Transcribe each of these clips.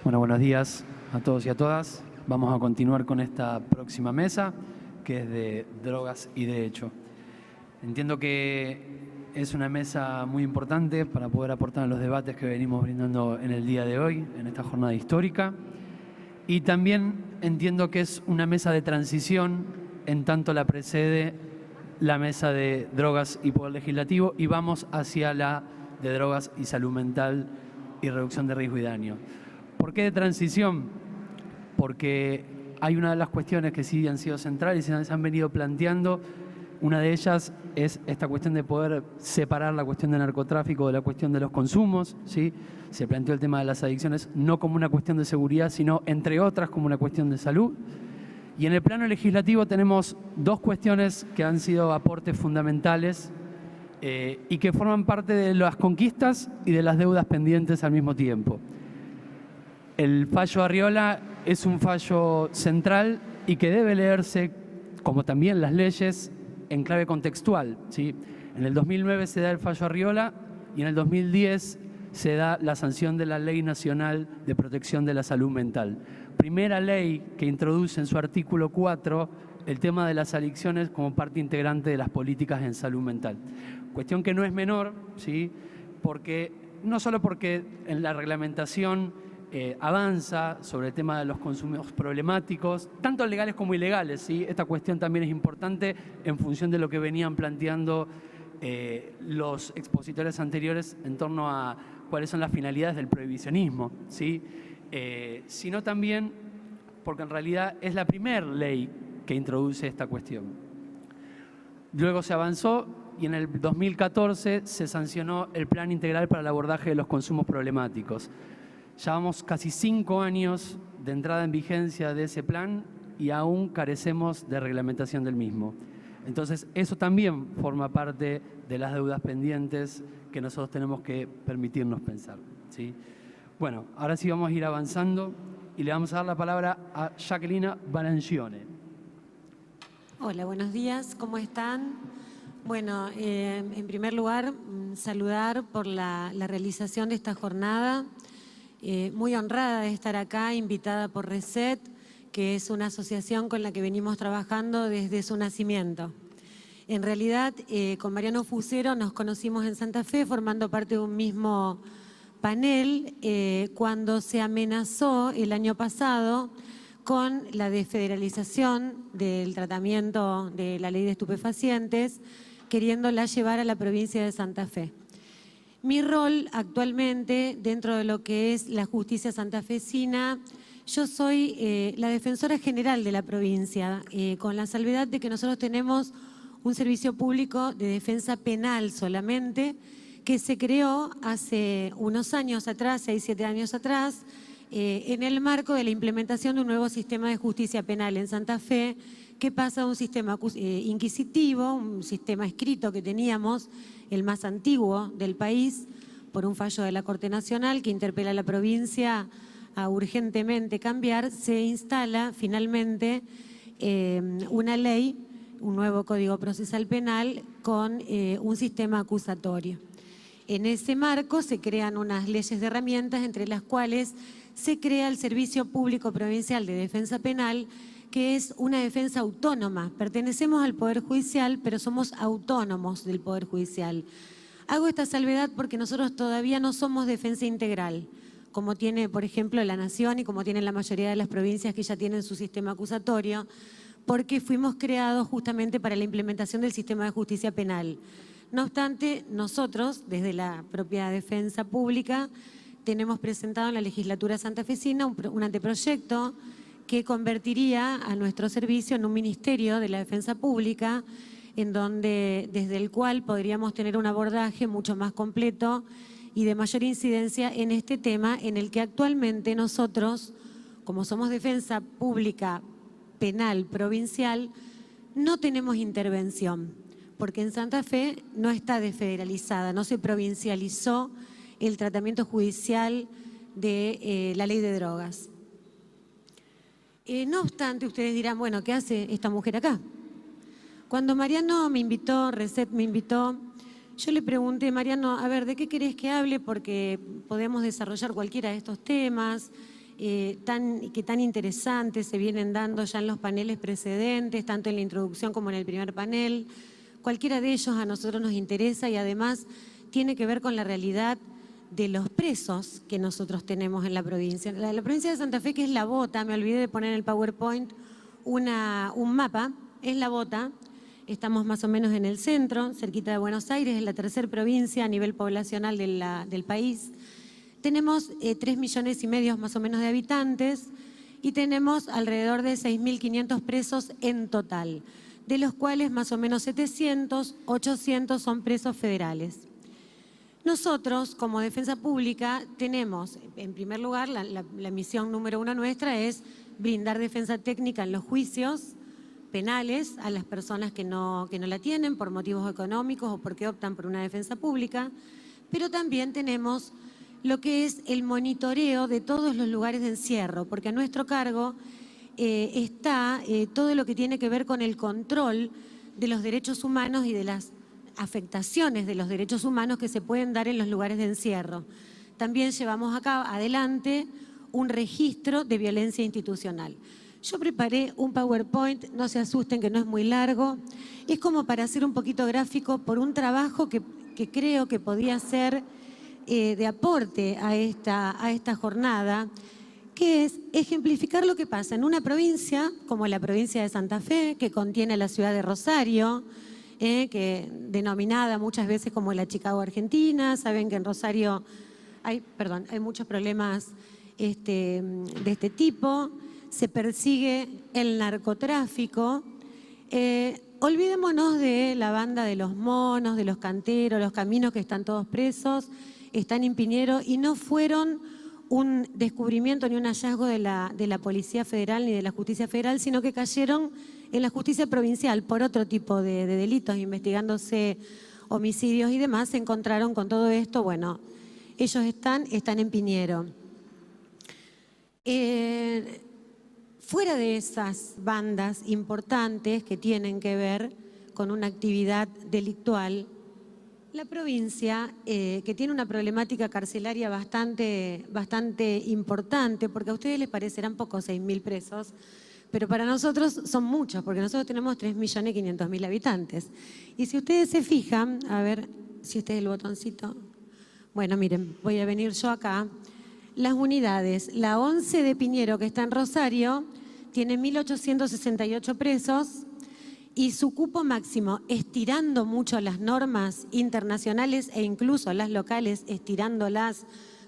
Bueno, buenos días a todos y a todas. Vamos a continuar con esta próxima mesa, que es de drogas y de hecho. Entiendo que es una mesa muy importante para poder aportar en los debates que venimos brindando en el día de hoy, en esta jornada histórica. Y también entiendo que es una mesa de transición, en tanto la precede la mesa de drogas y poder legislativo y vamos hacia la de drogas y salud mental y reducción de riesgo y daño. ¿Por qué de transición? Porque hay una de las cuestiones que sí han sido centrales y se han venido planteando. Una de ellas es esta cuestión de poder separar la cuestión del narcotráfico de la cuestión de los consumos, ¿sí? Se planteó el tema de las adicciones no como una cuestión de seguridad, sino, entre otras, como una cuestión de salud. Y en el plano legislativo tenemos dos cuestiones que han sido aportes fundamentales y que forman parte de las conquistas y de las deudas pendientes al mismo tiempo. El fallo Arriola es un fallo central y que debe leerse, como también las leyes, en clave contextual, ¿sí? En el 2009 se da el fallo Arriola y en el 2010 se da la sanción de la Ley Nacional de Protección de la Salud Mental. Primera ley que introduce en su artículo 4 el tema de las adicciones como parte integrante de las políticas en salud mental. Cuestión que no es menor, ¿sí? No solo porque en la reglamentación avanza sobre el tema de los consumos problemáticos, tanto legales como ilegales, ¿sí? Esta cuestión también es importante en función de lo que venían planteando los expositores anteriores en torno a cuáles son las finalidades del prohibicionismo, ¿sí? Sino también porque en realidad es la primera ley que introduce esta cuestión. Luego se avanzó y en el 2014 se sancionó el Plan Integral para el Abordaje de los Consumos Problemáticos. Llevamos casi 5 años de entrada en vigencia de ese plan y aún carecemos de reglamentación del mismo. Entonces, eso también forma parte de las deudas pendientes que nosotros tenemos que permitirnos pensar, ¿sí? Bueno, ahora sí vamos a ir avanzando y le vamos a dar la palabra a Jacqueline Barancione. Hola, buenos días, ¿cómo están? Bueno, en primer lugar, saludar por la realización de esta jornada. Muy honrada de estar acá, invitada por RESET, que es una asociación con la que venimos trabajando desde su nacimiento. En realidad, con Mariano Fusero nos conocimos en Santa Fe formando parte de un mismo panel cuando se amenazó el año pasado con la desfederalización del tratamiento de la ley de estupefacientes, queriéndola llevar a la provincia de Santa Fe. Mi rol actualmente dentro de lo que es la justicia santafesina, yo soy la defensora general de la provincia, con la salvedad de que nosotros tenemos un servicio público de defensa penal solamente, que se creó hace unos años atrás, 6, 7 años atrás, en el marco de la implementación de un nuevo sistema de justicia penal en Santa Fe, que pasa de un sistema inquisitivo, un sistema escrito que teníamos, el más antiguo del país, por un fallo de la Corte Nacional que interpela a la provincia a urgentemente cambiar, se instala finalmente una ley, un nuevo Código Procesal Penal con un sistema acusatorio. En ese marco se crean unas leyes de herramientas, entre las cuales se crea el Servicio Público Provincial de Defensa Penal, que es una defensa autónoma. Pertenecemos al Poder Judicial, pero somos autónomos del Poder Judicial. Hago esta salvedad porque nosotros todavía no somos defensa integral, como tiene, por ejemplo, la Nación y como tienen la mayoría de las provincias que ya tienen su sistema acusatorio, porque fuimos creados justamente para la implementación del sistema de justicia penal. No obstante, nosotros, desde la propia defensa pública, tenemos presentado en la legislatura santafesina un anteproyecto que convertiría a nuestro servicio en un ministerio de la defensa pública, desde el cual podríamos tener un abordaje mucho más completo y de mayor incidencia en este tema, en el que actualmente nosotros, como somos defensa pública penal provincial, no tenemos intervención, porque en Santa Fe no está desfederalizada, no se provincializó el tratamiento judicial de la ley de drogas. No obstante, ustedes dirán, bueno, ¿qué hace esta mujer acá? Cuando Mariano me invitó, RESET me invitó, yo le pregunté, Mariano, a ver, ¿de qué querés que hable? Porque podemos desarrollar cualquiera de estos temas. que tan interesantes se vienen dando ya en los paneles precedentes, tanto en la introducción como en el primer panel. Cualquiera de ellos a nosotros nos interesa y además tiene que ver con la realidad de los presos que nosotros tenemos en la provincia. La provincia de Santa Fe, que es La Bota, me olvidé de poner en el PowerPoint un mapa, es La Bota, estamos más o menos en el centro, cerquita de Buenos Aires, es la tercera provincia a nivel poblacional del país. Tenemos 3,5 millones más o menos de habitantes y tenemos alrededor de 6.500 presos en total, de los cuales más o menos 700, 800 son presos federales. Nosotros, como Defensa Pública, tenemos, en primer lugar, la misión número 1 nuestra es brindar defensa técnica en los juicios penales a las personas que no la tienen por motivos económicos o porque optan por una defensa pública, pero también tenemos lo que es el monitoreo de todos los lugares de encierro, porque a nuestro cargo está todo lo que tiene que ver con el control de los derechos humanos y de las afectaciones de los derechos humanos que se pueden dar en los lugares de encierro. También llevamos adelante un registro de violencia institucional. Yo preparé un PowerPoint, no se asusten que no es muy largo, es como para hacer un poquito gráfico por un trabajo que creo que podía ser de aporte a esta jornada, que es ejemplificar lo que pasa en una provincia como la provincia de Santa Fe, que contiene la ciudad de Rosario, que denominada muchas veces como la Chicago Argentina. Saben que en Rosario hay muchos problemas de este tipo, se persigue el narcotráfico. Olvidémonos de la banda de los monos, de los canteros, los caminos que están todos presos, están en Piñero y no fueron un descubrimiento ni un hallazgo de la Policía Federal ni de la Justicia Federal, sino que cayeron en la justicia provincial por otro tipo de delitos, investigándose homicidios y demás. Se encontraron con todo esto. Bueno, ellos están en Piñero. Fuera de esas bandas importantes que tienen que ver con una actividad delictual, la provincia, que tiene una problemática carcelaria bastante importante, porque a ustedes les parecerán pocos 6.000 presos, pero para nosotros son muchos, porque nosotros tenemos 3.500.000 habitantes. Y si ustedes se fijan, a ver si este es el botoncito. Bueno, miren, voy a venir yo acá. Las unidades, la 11 de Piñero, que está en Rosario, tiene 1.868 presos y su cupo máximo, estirando mucho las normas internacionales e incluso las locales, estirándolas,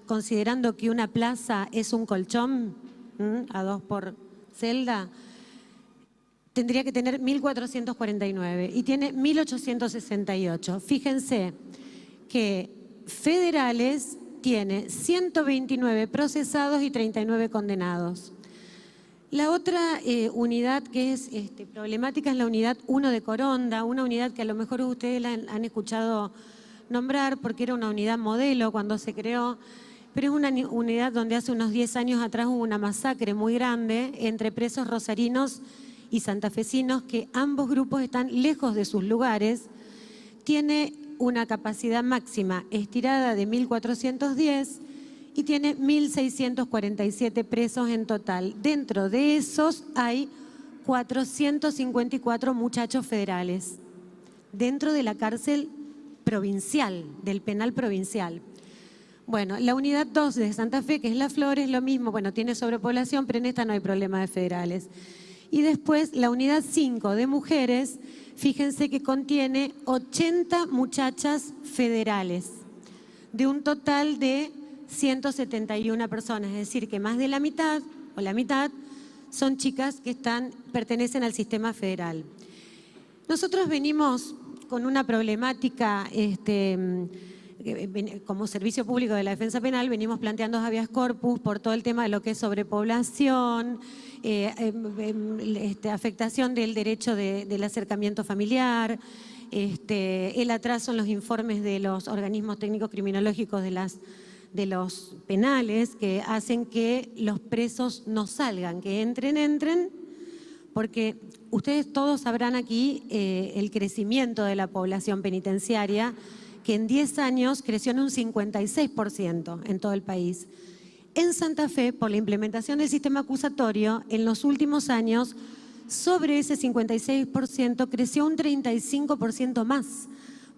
considerando que una plaza es un colchón, a 2 por celda, tendría que tener 1.449 y tiene 1.868. Fíjense que federales tiene 129 procesados y 39 condenados. La otra unidad que es problemática es la unidad 1 de Coronda, una unidad que a lo mejor ustedes la han escuchado nombrar porque era una unidad modelo cuando se creó, pero es una unidad donde hace unos 10 años atrás hubo una masacre muy grande entre presos rosarinos y santafesinos, que ambos grupos están lejos de sus lugares. Tiene una capacidad máxima estirada de 1.410 y tiene 1.647 presos en total. Dentro de esos hay 454 muchachos federales, dentro de la cárcel provincial, del penal provincial. Bueno, la unidad 2 de Santa Fe, que es La Flor, es lo mismo. Bueno, tiene sobrepoblación, pero en esta no hay problema de federales. Y después la unidad 5 de mujeres, fíjense que contiene 80 muchachas federales, de un total de 171 personas, es decir, que más de la mitad son chicas que pertenecen al sistema federal. Nosotros venimos con una problemática, como Servicio Público de la Defensa Penal, venimos planteando habeas corpus por todo el tema de lo que es sobrepoblación, afectación del derecho del acercamiento familiar, el atraso en los informes de los organismos técnicos criminológicos de los penales, que hacen que los presos no salgan, que entren, porque ustedes todos sabrán aquí el crecimiento de la población penitenciaria, que en 10 años creció en un 56% en todo el país. En Santa Fe, por la implementación del sistema acusatorio, en los últimos años, sobre ese 56% creció un 35% más,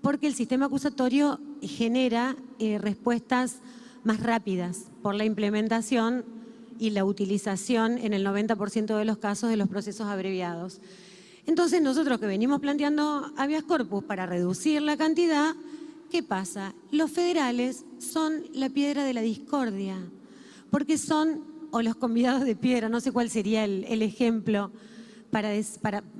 porque el sistema acusatorio genera respuestas más rápidas por la implementación y la utilización en el 90% de los casos de los procesos abreviados. Entonces nosotros que venimos planteando habeas corpus para reducir la cantidad, ¿qué pasa? Los federales son la piedra de la discordia, porque son, o los convidados de piedra, no sé cuál sería el ejemplo para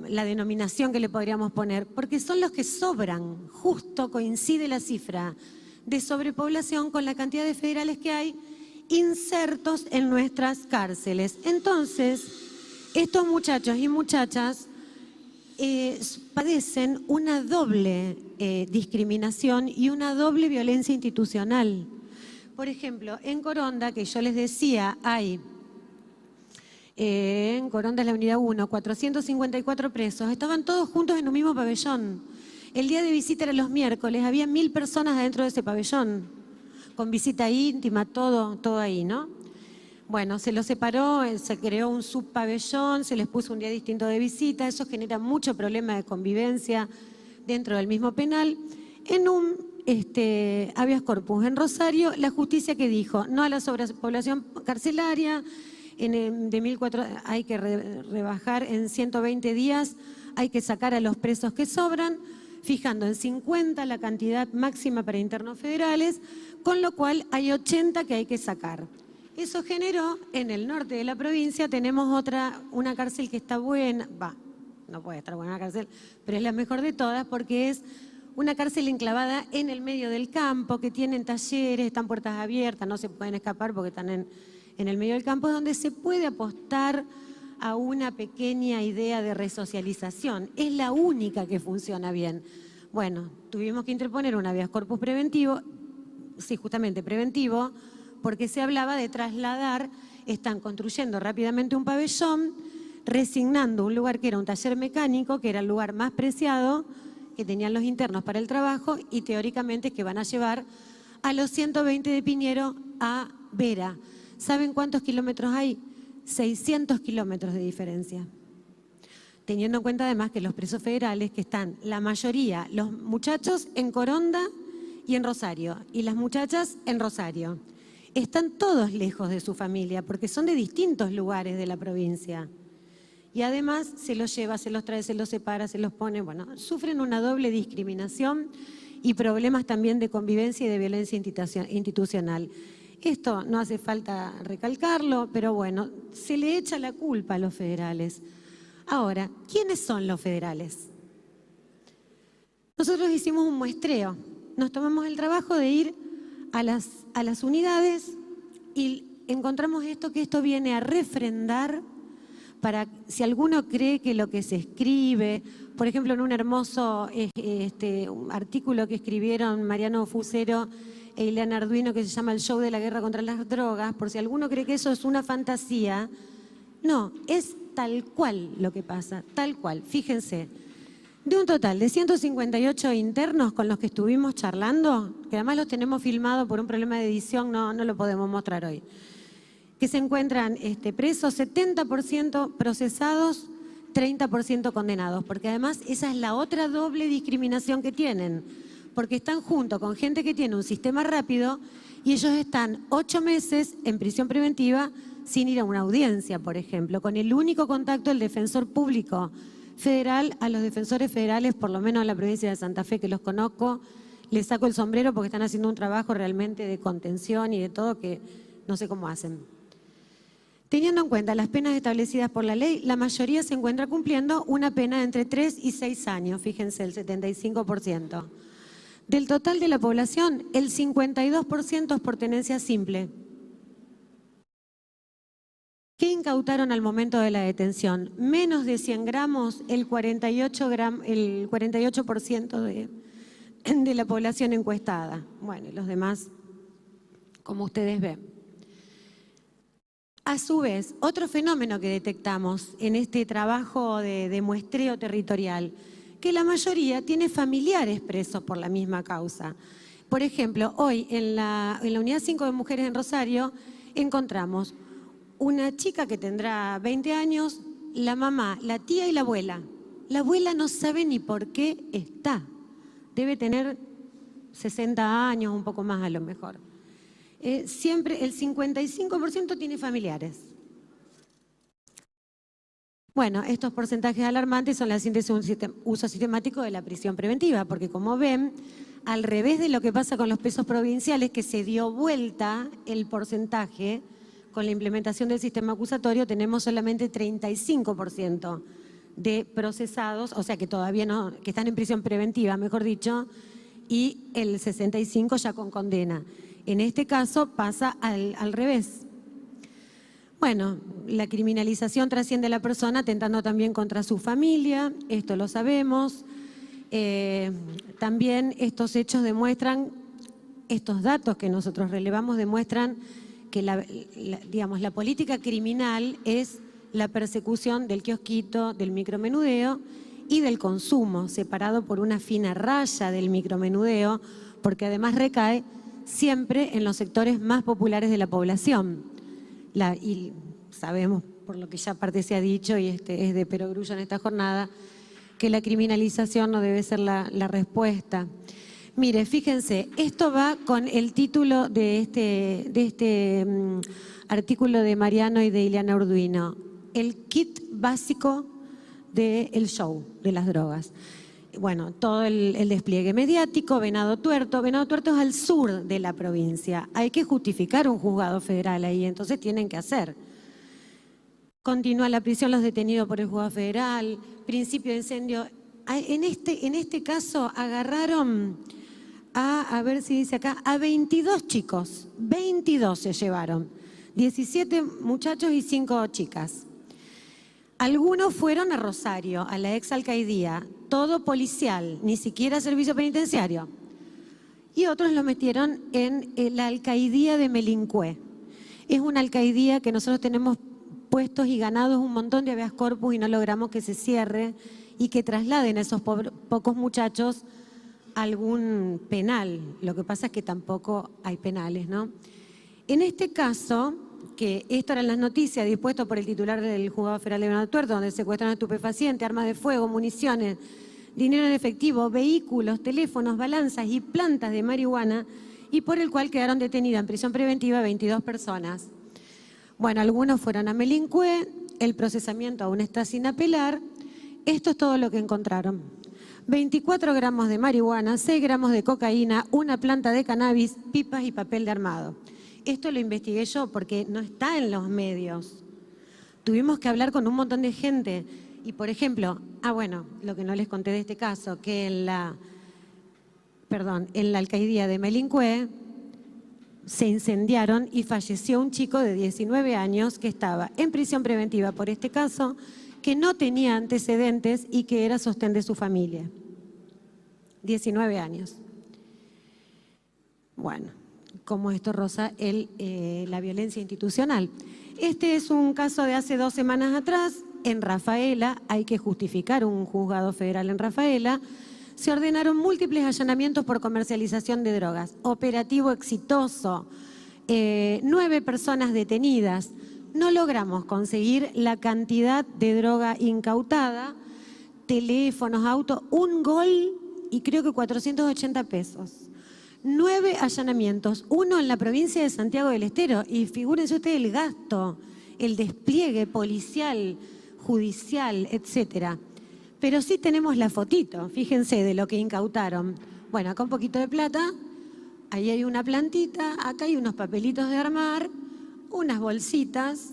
la denominación que le podríamos poner, porque son los que sobran, justo coincide la cifra de sobrepoblación con la cantidad de federales que hay insertos en nuestras cárceles. Entonces, estos muchachos y muchachas padecen una doble discriminación y una doble violencia institucional. Por ejemplo, en Coronda, que yo les decía, hay, en Coronda es la unidad 1, 454 presos, estaban todos juntos en un mismo pabellón. El día de visita era los miércoles, había 1000 personas adentro de ese pabellón, con visita íntima, todo ahí, ¿no? Bueno, se los separó, se creó un subpabellón, se les puso un día distinto de visita, eso genera mucho problema de convivencia dentro del mismo penal. En un habeas corpus en Rosario, la justicia que dijo no a la sobrepoblación carcelaria, de 1.400 hay que rebajar en 120 días, hay que sacar a los presos que sobran, fijando en 50 la cantidad máxima para internos federales, con lo cual hay 80 que hay que sacar. Eso generó, en el norte de la provincia, tenemos una cárcel que está buena, no puede estar buena la cárcel, pero es la mejor de todas porque es una cárcel enclavada en el medio del campo, que tienen talleres, están puertas abiertas, no se pueden escapar porque están en el medio del campo, donde se puede apostar a una pequeña idea de resocialización. Es la única que funciona bien. Bueno, tuvimos que interponer un habeas corpus preventivo, sí, justamente preventivo, porque se hablaba de trasladar, están construyendo rápidamente un pabellón, resignando un lugar que era un taller mecánico, que era el lugar más preciado que tenían los internos para el trabajo, y teóricamente que van a llevar a los 120 de Piñero a Vera. ¿Saben cuántos kilómetros hay? 600 kilómetros de diferencia. Teniendo en cuenta además que los presos federales, que están la mayoría, los muchachos en Coronda y en Rosario, y las muchachas en Rosario, están todos lejos de su familia porque son de distintos lugares de la provincia. Y además se los lleva, se los trae, se los separa, se los pone, bueno, sufren una doble discriminación y problemas también de convivencia y de violencia institucional. Esto no hace falta recalcarlo, pero bueno, se le echa la culpa a los federales. Ahora, ¿quiénes son los federales? Nosotros hicimos un muestreo, nos tomamos el trabajo de ir a las unidades y encontramos que esto viene a refrendar para, si alguno cree que lo que se escribe, por ejemplo, en un hermoso un artículo que escribieron Mariano Fusero e Ileana Arduino que se llama El show de la guerra contra las drogas, por si alguno cree que eso es una fantasía, no, es tal cual lo que pasa, tal cual. Fíjense, de un total de 158 internos con los que estuvimos charlando, que además los tenemos filmados por un problema de edición, no lo podemos mostrar hoy, que se encuentran presos, 70% procesados, 30% condenados, porque además esa es la otra doble discriminación que tienen, porque están junto con gente que tiene un sistema rápido y ellos están 8 meses en prisión preventiva sin ir a una audiencia, por ejemplo, con el único contacto del defensor público federal a los defensores federales, por lo menos en la provincia de Santa Fe, que los conozco, les saco el sombrero porque están haciendo un trabajo realmente de contención y de todo que no sé cómo hacen. Teniendo en cuenta las penas establecidas por la ley, la mayoría se encuentra cumpliendo una pena de entre 3 y 6 años, fíjense, el 75%. Del total de la población, el 52% es por tenencia simple. ¿Qué incautaron al momento de la detención? Menos de 100 gramos, el 48% de la población encuestada. Bueno, y los demás, como ustedes ven. A su vez, otro fenómeno que detectamos en este trabajo de muestreo territorial, que la mayoría tiene familiares presos por la misma causa. Por ejemplo, hoy en la Unidad 5 de Mujeres en Rosario, encontramos una chica que tendrá 20 años, la mamá, la tía y la abuela. La abuela no sabe ni por qué está. Debe tener 60 años, un poco más a lo mejor. Siempre el 55% tiene familiares. Bueno, estos porcentajes alarmantes son la síntesis de un uso sistemático de la prisión preventiva, porque como ven, al revés de lo que pasa con los pesos provinciales, que se dio vuelta el porcentaje con la implementación del sistema acusatorio, tenemos solamente 35% de procesados, o sea que todavía no, que están en prisión preventiva, mejor dicho, y el 65% ya con condena. En este caso pasa al revés. Bueno, la criminalización trasciende a la persona atentando también contra su familia, esto lo sabemos. También estos hechos demuestran, estos datos que nosotros relevamos demuestran que la política criminal es la persecución del kiosquito, del micromenudeo y del consumo, separado por una fina raya del micromenudeo, porque además recae siempre en los sectores más populares de la población. Y sabemos, por lo que ya aparte se ha dicho, y es de perogrullo en esta jornada, que la criminalización no debe ser la respuesta. Mire, fíjense, esto va con el título de este artículo de Mariano y de Ileana Urduino, el kit básico del show de las drogas. Bueno, todo el despliegue mediático, Venado Tuerto. Venado Tuerto es al sur de la provincia. Hay que justificar un juzgado federal ahí, entonces tienen que hacer. Continúa la prisión los detenidos por el juzgado federal, principio de incendio. En este caso agarraron a ver si dice acá, a 22 chicos, 22 se llevaron, 17 muchachos y 5 chicas. Algunos fueron a Rosario, a la exalcaidía, todo policial, ni siquiera servicio penitenciario. Y otros lo metieron en la alcaidía de Melincué. Es una alcaidía que nosotros tenemos puestos y ganados un montón de habeas corpus y no logramos que se cierre y que trasladen a esos pocos muchachos a algún penal. Lo que pasa es que tampoco hay penales, ¿no? En este caso, que esto eran las noticias dispuestas por el titular del Juzgado Federal de Venado Tuerto, donde secuestran estupefacientes, armas de fuego, municiones, dinero en efectivo, vehículos, teléfonos, balanzas y plantas de marihuana, y por el cual quedaron detenidas en prisión preventiva 22 personas. Bueno, algunos fueron a Melincué, el procesamiento aún está sin apelar. Esto es todo lo que encontraron. 24 gramos de marihuana, 6 gramos de cocaína, una planta de cannabis, pipas y papel de armado. Esto lo investigué yo porque no está en los medios. Tuvimos que hablar con un montón de gente. Y, por ejemplo, lo que no les conté de este caso, que en la alcaidía de Melincué se incendiaron y falleció un chico de 19 años que estaba en prisión preventiva por este caso, que no tenía antecedentes y que era sostén de su familia. 19 años. Bueno, como esto roza la violencia institucional. Este es un caso de hace 2 semanas atrás, en Rafaela, hay que justificar un juzgado federal en Rafaela. Se ordenaron múltiples allanamientos por comercialización de drogas. Operativo exitoso, 9 personas detenidas. No logramos conseguir la cantidad de droga incautada, teléfonos, autos, un gol y creo que 480 pesos. 9 allanamientos, uno en la provincia de Santiago del Estero. Y figúrense ustedes el gasto, el despliegue policial, judicial, etcétera. Pero sí tenemos la fotito, fíjense, de lo que incautaron. Bueno, acá un poquito de plata, ahí hay una plantita, acá hay unos papelitos de armar, unas bolsitas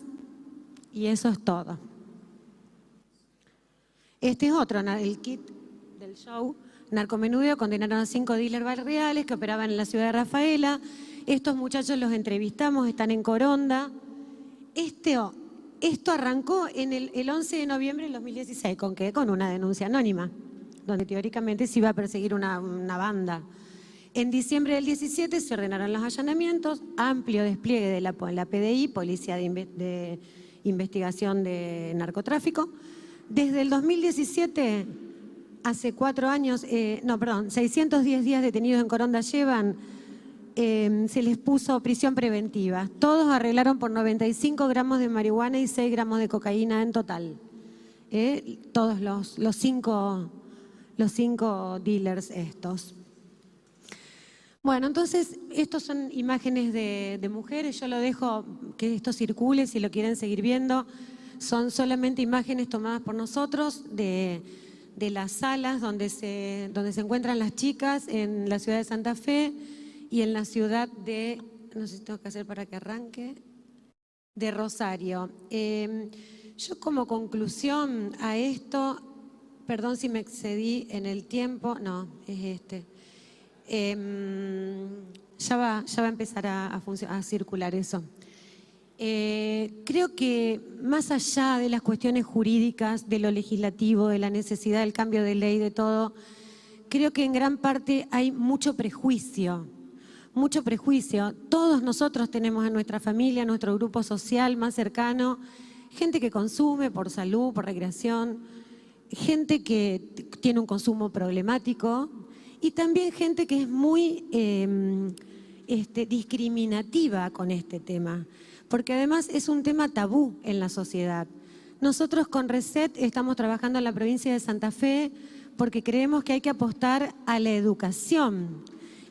y eso es todo. Este es otro, el kit del show, narcomenudeo. Condenaron a 5 dealers barriales que operaban en la ciudad de Rafaela. Estos muchachos los entrevistamos, están en Coronda. Esto arrancó en el 11 de noviembre del 2016, ¿con qué? Con una denuncia anónima, donde teóricamente se iba a perseguir una banda. En diciembre del 17 se ordenaron los allanamientos, amplio despliegue de la PDI, Policía de Investigación de Narcotráfico. Desde el 2017, hace 4 años, 610 días detenidos en Coronda llevan, se les puso prisión preventiva. Todos arreglaron por 95 gramos de marihuana y 6 gramos de cocaína en total. Todos los cinco dealers estos. Bueno, entonces, estos son imágenes de mujeres. Yo lo dejo que esto circule si lo quieren seguir viendo. Son solamente imágenes tomadas por nosotros de las salas donde se encuentran las chicas en la ciudad de Santa Fe y en la ciudad de, no sé si tengo que hacer para que arranque, de Rosario. Yo como conclusión a esto, perdón si me excedí en el tiempo, no, es este. Ya va a empezar a circular eso. Creo que más allá de las cuestiones jurídicas, de lo legislativo, de la necesidad del cambio de ley, de todo, creo que en gran parte hay mucho prejuicio. Mucho prejuicio. Todos nosotros tenemos en nuestra familia, en nuestro grupo social más cercano, gente que consume por salud, por recreación, gente que tiene un consumo problemático y también gente que es muy discriminativa con este tema, porque además es un tema tabú en la sociedad. Nosotros con Reset estamos trabajando en la provincia de Santa Fe porque creemos que hay que apostar a la educación.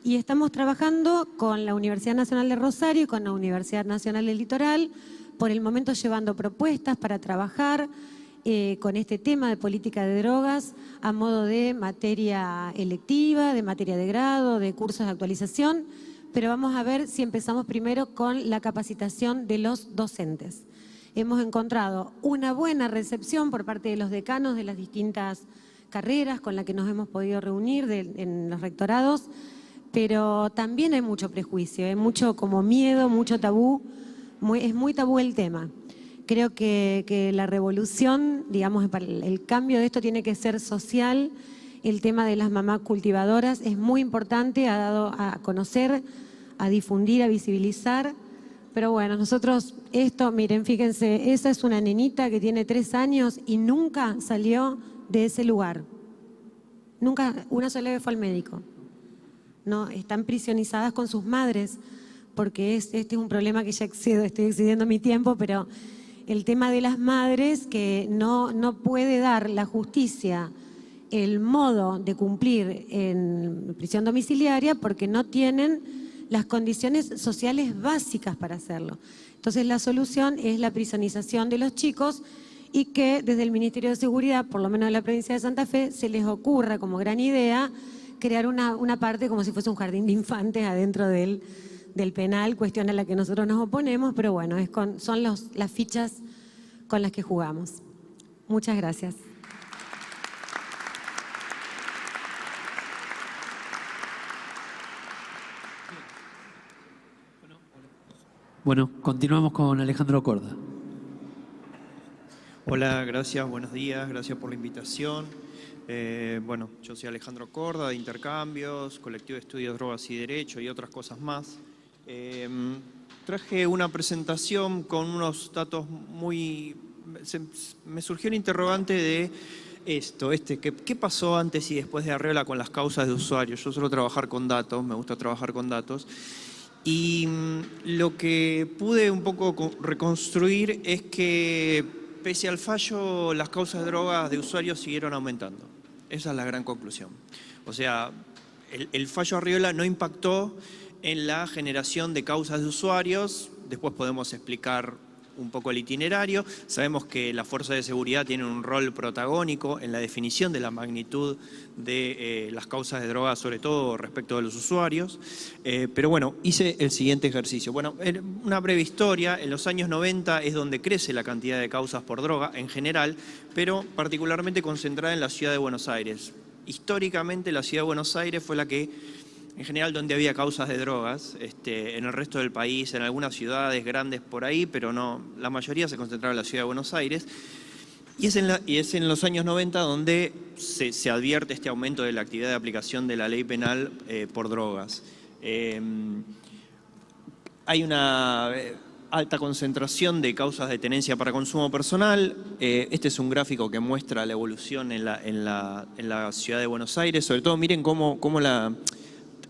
Y estamos trabajando con la Universidad Nacional de Rosario y con la Universidad Nacional del Litoral, por el momento llevando propuestas para trabajar con este tema de política de drogas a modo de materia electiva, de materia de grado, de cursos de actualización, pero vamos a ver si empezamos primero con la capacitación de los docentes. Hemos encontrado una buena recepción por parte de los decanos de las distintas carreras con las que nos hemos podido reunir en los rectorados, pero también hay mucho prejuicio, hay mucho como miedo, mucho tabú, es muy tabú el tema. Creo que la revolución, digamos, el cambio de esto tiene que ser social. El tema de las mamás cultivadoras es muy importante, ha dado a conocer, a difundir, a visibilizar. Pero bueno, nosotros esto, miren, fíjense, esa es una nenita que tiene 3 años y nunca salió de ese lugar. Nunca, una sola vez fue al médico. No, están prisionizadas con sus madres, porque este es un problema que ya estoy excediendo mi tiempo, pero el tema de las madres que no puede dar la justicia el modo de cumplir en prisión domiciliaria porque no tienen las condiciones sociales básicas para hacerlo. Entonces la solución es la prisonización de los chicos y que desde el Ministerio de Seguridad, por lo menos de la provincia de Santa Fe, se les ocurra como gran idea crear una parte como si fuese un jardín de infantes adentro del penal, cuestión a la que nosotros nos oponemos, pero bueno, son las fichas con las que jugamos. Muchas gracias. Bueno, continuamos con Alejandro Corda. Hola, gracias, buenos días, gracias por la invitación. Bueno, yo soy Alejandro Corda, de Intercambios, Colectivo de Estudios Drogas y Derecho y otras cosas más. Traje una presentación con unos datos muy... Me surgió el interrogante de esto, ¿qué pasó antes y después de Arreola con las causas de usuarios? Yo suelo trabajar con datos, me gusta trabajar con datos. Y lo que pude un poco reconstruir es que pese al fallo, las causas de drogas de usuarios siguieron aumentando. Esa es la gran conclusión. O sea, el fallo Arriola no impactó en la generación de causas de usuarios. Después podemos explicar un poco el itinerario. Sabemos que las fuerzas de seguridad tienen un rol protagónico en la definición de la magnitud de las causas de drogas, sobre todo respecto de los usuarios. Pero bueno, hice el siguiente ejercicio. Bueno, una breve historia. En los años 90 es donde crece la cantidad de causas por droga en general, pero particularmente concentrada en la ciudad de Buenos Aires. Históricamente la ciudad de Buenos Aires fue la que en general donde había causas de drogas, en el resto del país, en algunas ciudades grandes por ahí, pero no, la mayoría se concentraba en la ciudad de Buenos Aires. Y es en los años 90 donde se advierte este aumento de la actividad de aplicación de la ley penal por drogas. Hay una alta concentración de causas de tenencia para consumo personal. Este es un gráfico que muestra la evolución en la ciudad de Buenos Aires. Sobre todo miren cómo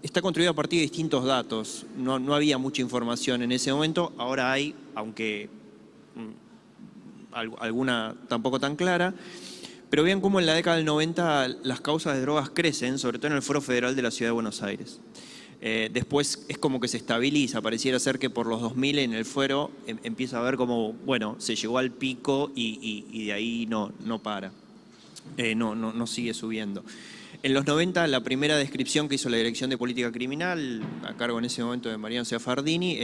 está construido a partir de distintos datos. No había mucha información en ese momento, ahora hay, aunque alguna tampoco tan clara. Pero vean cómo en la década del 90 las causas de drogas crecen, sobre todo en el Foro Federal de la Ciudad de Buenos Aires. Después es como que se estabiliza, pareciera ser que por los 2000 en el fuero empieza a ver como, bueno, se llegó al pico y de ahí no para, no sigue subiendo. En los 90 la primera descripción que hizo la Dirección de Política Criminal, a cargo en ese momento de Mariano Ciafardini,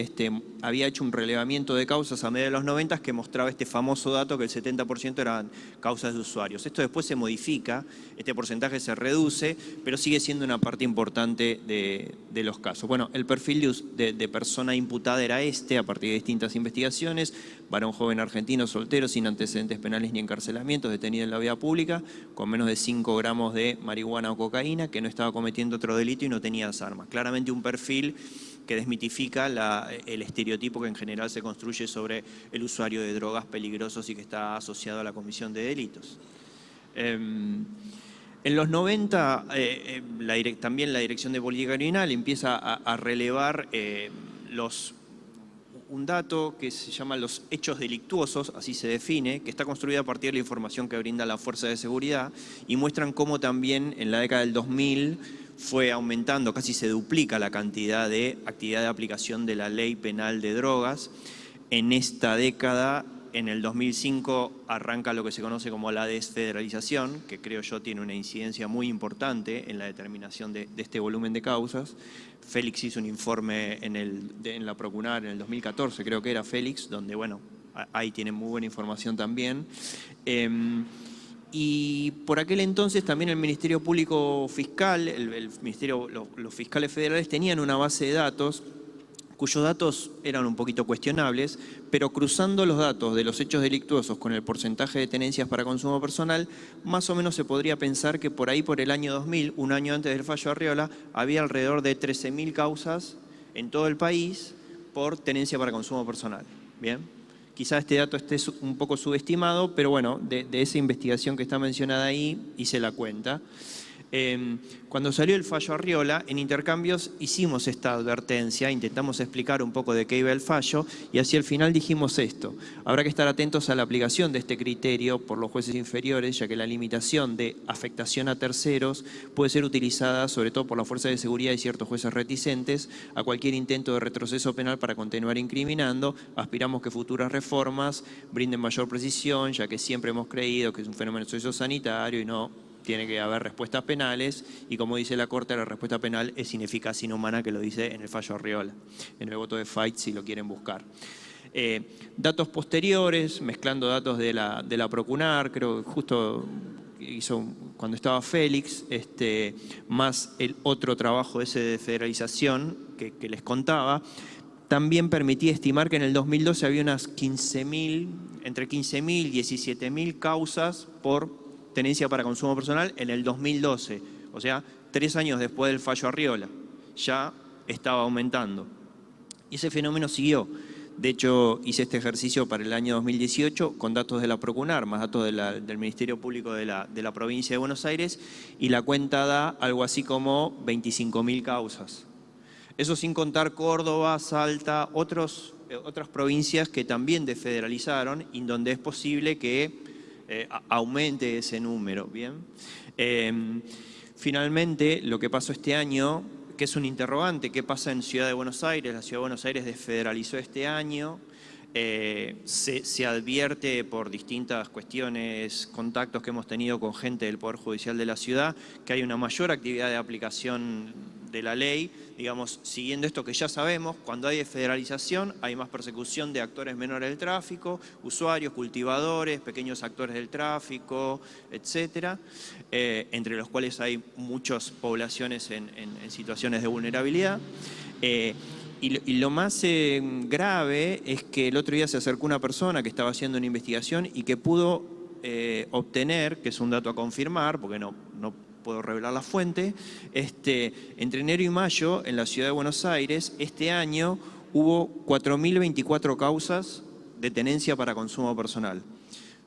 había hecho un relevamiento de causas a mediados de los 90 que mostraba este famoso dato que el 70% eran causas de usuarios. Esto después se modifica, este porcentaje se reduce, pero sigue siendo una parte importante de los casos. Bueno, el perfil de persona imputada era a partir de distintas investigaciones: varón joven argentino, soltero, sin antecedentes penales ni encarcelamientos, detenido en la vía pública, con menos de 5 gramos de marihuana o cocaína, que no estaba cometiendo otro delito y no tenía armas. Claramente un perfil que desmitifica el estereotipo que en general se construye sobre el usuario de drogas peligrosos y que está asociado a la comisión de delitos. En los 90 también la Dirección de Política Criminal empieza a relevar un dato que se llama los hechos delictuosos, así se define, que está construida a partir de la información que brinda la Fuerza de Seguridad, y muestran cómo también en la década del 2000 fue aumentando, casi se duplica la cantidad de actividad de aplicación de la ley penal de drogas. En esta década, en el 2005, arranca lo que se conoce como la desfederalización, que creo yo tiene una incidencia muy importante en la determinación de este volumen de causas. Félix hizo un informe en la Procunar en el 2014, creo que era Félix, donde, bueno, ahí tienen muy buena información también. Y por aquel entonces también el Ministerio Público Fiscal, los fiscales federales tenían una base de datos cuyos datos eran un poquito cuestionables, pero cruzando los datos de los hechos delictuosos con el porcentaje de tenencias para consumo personal, más o menos se podría pensar que por ahí, por el año 2000, un año antes del fallo Arriola, había alrededor de 13.000 causas en todo el país por tenencia para consumo personal. Bien, quizás este dato esté un poco subestimado, pero bueno, de esa investigación que está mencionada ahí, hice la cuenta. Cuando salió el fallo Arriola, en Intercambios hicimos esta advertencia, intentamos explicar un poco de qué iba el fallo y hacia el final dijimos esto: habrá que estar atentos a la aplicación de este criterio por los jueces inferiores, ya que la limitación de afectación a terceros puede ser utilizada sobre todo por la Fuerza de Seguridad y ciertos jueces reticentes a cualquier intento de retroceso penal para continuar incriminando. Aspiramos que futuras reformas brinden mayor precisión, ya que siempre hemos creído que es un fenómeno sociosanitario y no tiene que haber respuestas penales, y como dice la Corte, la respuesta penal es ineficaz, inhumana, que lo dice en el fallo Arriola, en el voto de Fait, si lo quieren buscar. Datos posteriores, mezclando datos de la Procunar, creo que justo hizo cuando estaba Félix, más el otro trabajo ese de federalización que les contaba, también permitía estimar que en el 2012 había unas entre 15.000 y 17.000 causas por tenencia para consumo personal en el 2012, o sea, 3 años después del fallo Arriola, ya estaba aumentando. Y ese fenómeno siguió. De hecho, hice este ejercicio para el año 2018 con datos de la Procunar, más datos del Ministerio Público de la provincia de Buenos Aires, y la cuenta da algo así como 25.000 causas. Eso sin contar Córdoba, Salta, otras provincias que también desfederalizaron y donde es posible que aumente ese número. Bien. Finalmente, lo que pasó este año, que es un interrogante, ¿qué pasa en Ciudad de Buenos Aires? La Ciudad de Buenos Aires desfederalizó este año. Se advierte por distintas cuestiones, contactos que hemos tenido con gente del Poder Judicial de la ciudad, que hay una mayor actividad de aplicación de la ley, digamos, siguiendo esto que ya sabemos: cuando hay desfederalización hay más persecución de actores menores del tráfico, usuarios, cultivadores, pequeños actores del tráfico, etcétera, entre los cuales hay muchas poblaciones en situaciones de vulnerabilidad. Y lo más grave es que el otro día se acercó una persona que estaba haciendo una investigación y que pudo obtener, que es un dato a confirmar, porque no puedo revelar la fuente, entre enero y mayo en la Ciudad de Buenos Aires, este año hubo 4.024 causas de tenencia para consumo personal.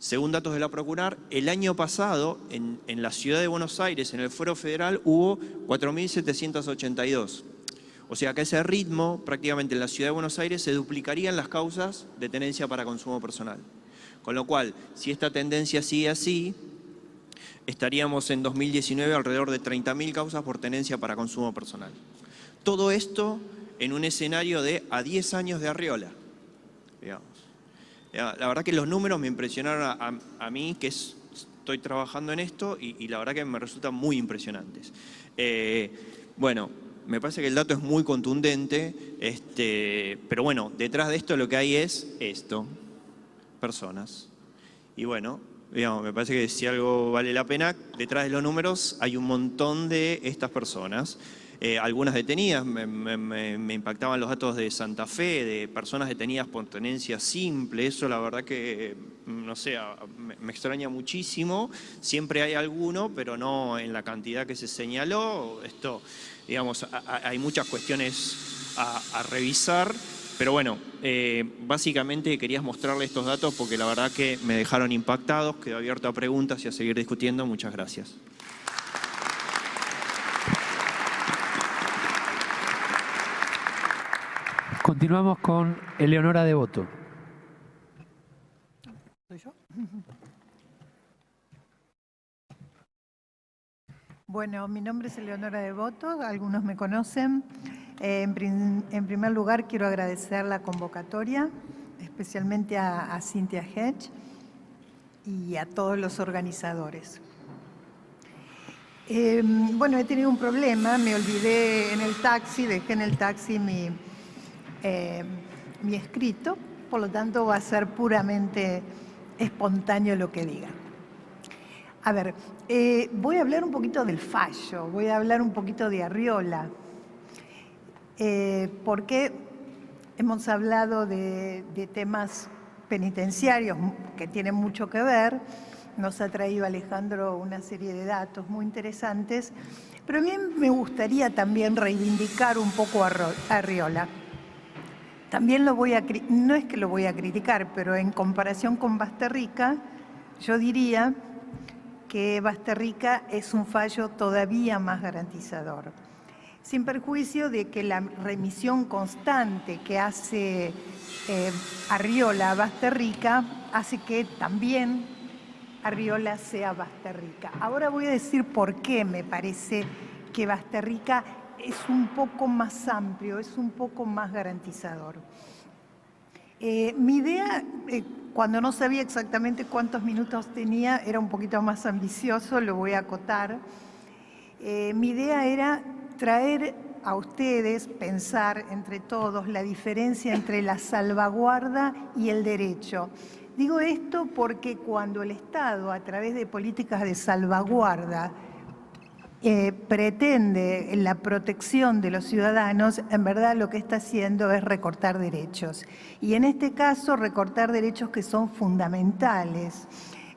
Según datos de la Procurar, el año pasado en la ciudad de Buenos Aires, en el Fuero Federal, hubo 4.782. O sea que a ese ritmo, prácticamente en la ciudad de Buenos Aires, se duplicarían las causas de tenencia para consumo personal. Con lo cual, si esta tendencia sigue así, estaríamos en 2019 alrededor de 30.000 causas por tenencia para consumo personal. Todo esto en un escenario de a 10 años de Arriola, digamos. La verdad que los números me impresionaron a mí, que estoy trabajando en esto, y la verdad que me resultan muy impresionantes. Bueno, me parece que el dato es muy contundente, pero bueno, detrás de esto lo que hay es esto, personas. Y bueno, digamos, me parece que si algo vale la pena, detrás de los números hay un montón de estas personas. Algunas detenidas, me impactaban los datos de Santa Fe, de personas detenidas por tenencia simple. Eso la verdad que, no sé, me extraña muchísimo. Siempre hay alguno, pero no en la cantidad que se señaló. Esto, digamos, hay muchas cuestiones a revisar. Pero bueno, básicamente quería mostrarles estos datos porque la verdad que me dejaron impactados. Quedo abierto a preguntas y a seguir discutiendo. Muchas gracias. Continuamos con Eleonora Devoto. ¿Soy yo? Bueno, mi nombre es Eleonora Devoto, algunos me conocen. En primer lugar, quiero agradecer la convocatoria, especialmente a Cynthia Hedge y a todos los organizadores. Bueno, he tenido un problema, me olvidé en el taxi, dejé en el taxi mi escrito, por lo tanto va a ser puramente espontáneo lo que diga. A ver, voy a hablar un poquito del fallo, voy a hablar un poquito de Arriola, porque hemos hablado de temas penitenciarios que tienen mucho que ver. Nos ha traído Alejandro una serie de datos muy interesantes, pero a mí me gustaría también reivindicar un poco a Arriola. También no es que lo voy a criticar, pero en comparación con Basterrica, yo diría que Basterrica es un fallo todavía más garantizador. Sin perjuicio de que la remisión constante que hace Arriola a Basterrica hace que también Arriola sea Basterrica. Ahora voy a decir por qué me parece que Basterrica es un poco más amplio, es un poco más garantizador. Mi idea, cuando no sabía exactamente cuántos minutos tenía, era un poquito más ambicioso, lo voy a acotar. Mi idea era traer a ustedes, pensar entre todos la diferencia entre la salvaguarda y el derecho. Digo esto porque cuando el Estado, a través de políticas de salvaguarda, pretende la protección de los ciudadanos, en verdad lo que está haciendo es recortar derechos. Y en este caso, recortar derechos que son fundamentales.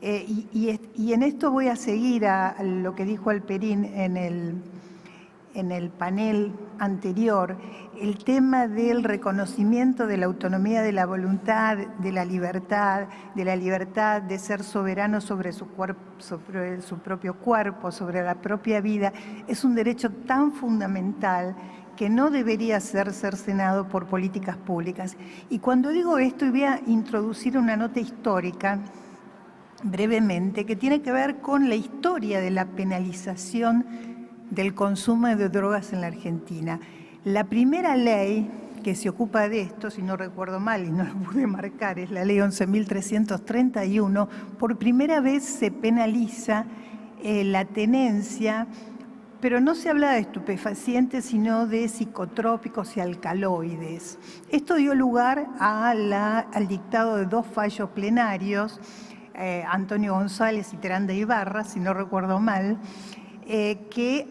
Y en esto voy a seguir a lo que dijo Alperín en el panel anterior, el tema del reconocimiento de la autonomía de la voluntad, de la libertad de ser soberano sobre su propio cuerpo, sobre la propia vida, es un derecho tan fundamental que no debería ser cercenado por políticas públicas. Y cuando digo esto, voy a introducir una nota histórica, brevemente, que tiene que ver con la historia de la penalización del consumo de drogas en la Argentina. La primera ley que se ocupa de esto, si no recuerdo mal y no lo pude marcar, es la ley 11.331, por primera vez se penaliza la tenencia, pero no se habla de estupefacientes, sino de psicotrópicos y alcaloides. Esto dio lugar al dictado de dos fallos plenarios, Antonio González y Terán de Ibarra, si no recuerdo mal, que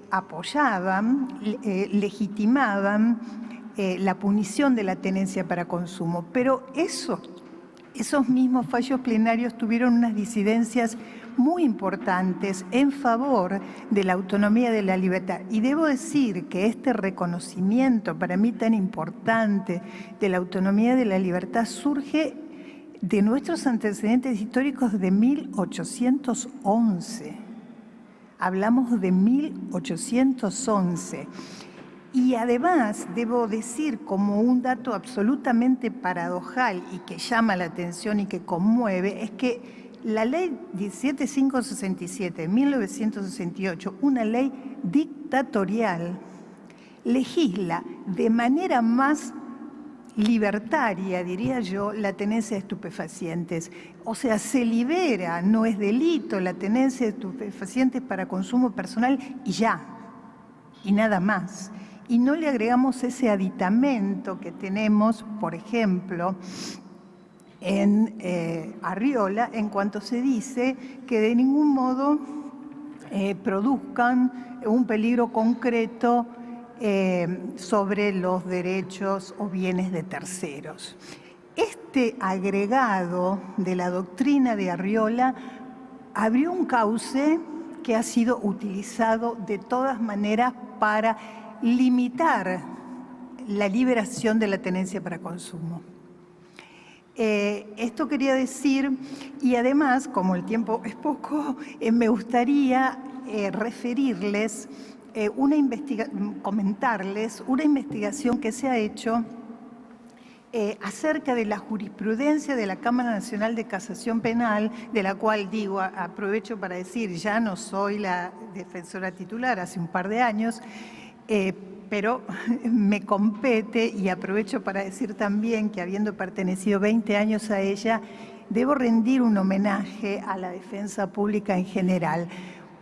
apoyaban, legitimaban la punición de la tenencia para consumo. Pero esos mismos fallos plenarios tuvieron unas disidencias muy importantes en favor de la autonomía de la libertad. Y debo decir que este reconocimiento para mí tan importante de la autonomía de la libertad surge de nuestros antecedentes históricos de 1811. Hablamos de 1811. Y además, debo decir como un dato absolutamente paradojal y que llama la atención y que conmueve, es que la ley 17567 de 1968, una ley dictatorial, legisla de manera más libertaria, diría yo, la tenencia de estupefacientes. O sea, se libera, no es delito la tenencia de estupefacientes para consumo personal y ya, y nada más. Y no le agregamos ese aditamento que tenemos, por ejemplo, en Arriola, en cuanto se dice que de ningún modo produzcan un peligro concreto sobre los derechos o bienes de terceros. Este agregado de la doctrina de Arriola abrió un cauce que ha sido utilizado de todas maneras para limitar la liberación de la tenencia para consumo. Esto quería decir, y además, como el tiempo es poco, me gustaría referirles, comentarles una investigación que se ha hecho acerca de la jurisprudencia de la Cámara Nacional de Casación Penal, de la cual digo, aprovecho para decir, ya no soy la defensora titular, hace un par de años, pero me compete y aprovecho para decir también que habiendo pertenecido 20 años a ella, debo rendir un homenaje a la defensa pública en general.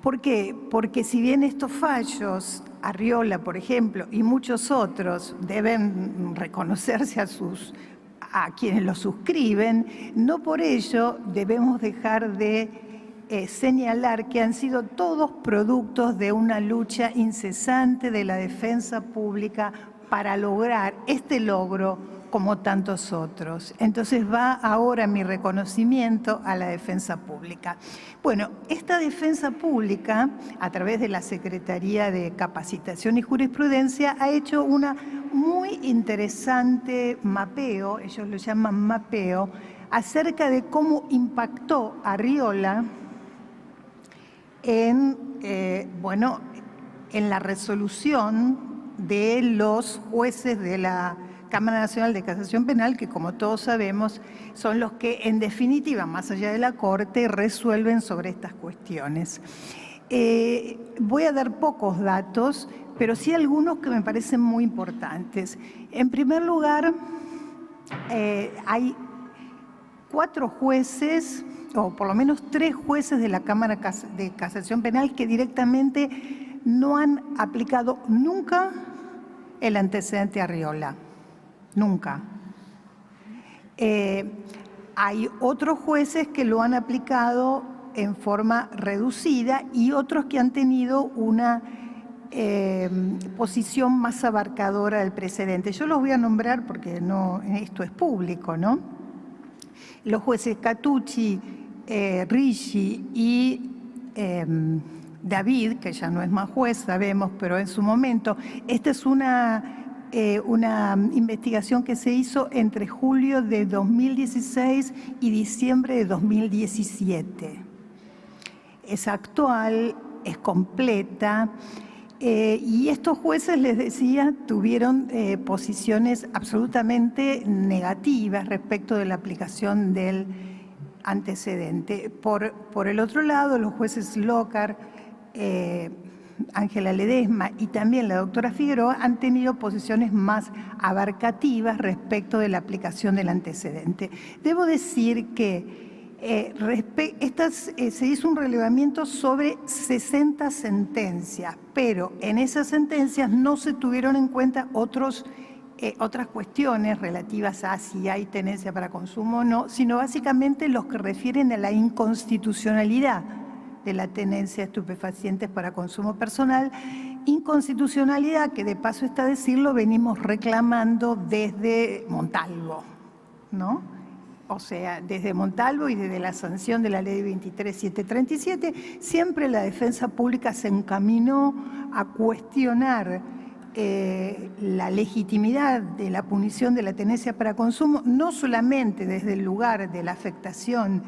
¿Por qué? Porque si bien estos fallos, Arriola, por ejemplo, y muchos otros, deben reconocerse a quienes los suscriben, no por ello debemos dejar de señalar que han sido todos productos de una lucha incesante de la defensa pública para lograr este logro como tantos otros. Entonces va ahora mi reconocimiento a la defensa pública. Bueno, esta defensa pública, a través de la Secretaría de Capacitación y Jurisprudencia, ha hecho una muy interesante mapeo, ellos lo llaman mapeo, acerca de cómo impactó Arriola en la resolución de los jueces de la Cámara Nacional de Casación Penal, que como todos sabemos son los que en definitiva, más allá de la Corte, resuelven sobre estas cuestiones. Voy a dar pocos datos, pero sí algunos que me parecen muy importantes. En primer lugar, hay 4 jueces, o por lo menos 3 jueces de la Cámara de Casación Penal que directamente no han aplicado nunca el antecedente Arriola. Nunca. Hay otros jueces que lo han aplicado en forma reducida y otros que han tenido una posición más abarcadora del precedente. Yo los voy a nombrar porque no, esto es público, ¿no? Los jueces Catucci, Ricci y David, que ya no es más juez, sabemos, pero en su momento, esta es una investigación que se hizo entre julio de 2016 y diciembre de 2017. Es actual, es completa, y estos jueces, les decía, tuvieron posiciones absolutamente negativas respecto de la aplicación del antecedente. Por el otro lado, los jueces Lócar, Ángela Ledesma y también la doctora Figueroa han tenido posiciones más abarcativas respecto de la aplicación del antecedente. Debo decir que se hizo un relevamiento sobre 60 sentencias, pero en esas sentencias no se tuvieron en cuenta otras cuestiones relativas a si hay tenencia para consumo o no, sino básicamente los que refieren a la inconstitucionalidad de la tenencia de estupefacientes para consumo personal, inconstitucionalidad que de paso está a decirlo venimos reclamando desde Montalvo, ¿no? O sea, desde Montalvo y desde la sanción de la ley 23737, siempre la defensa pública se encaminó a cuestionar la legitimidad de la punición de la tenencia para consumo, no solamente desde el lugar de la afectación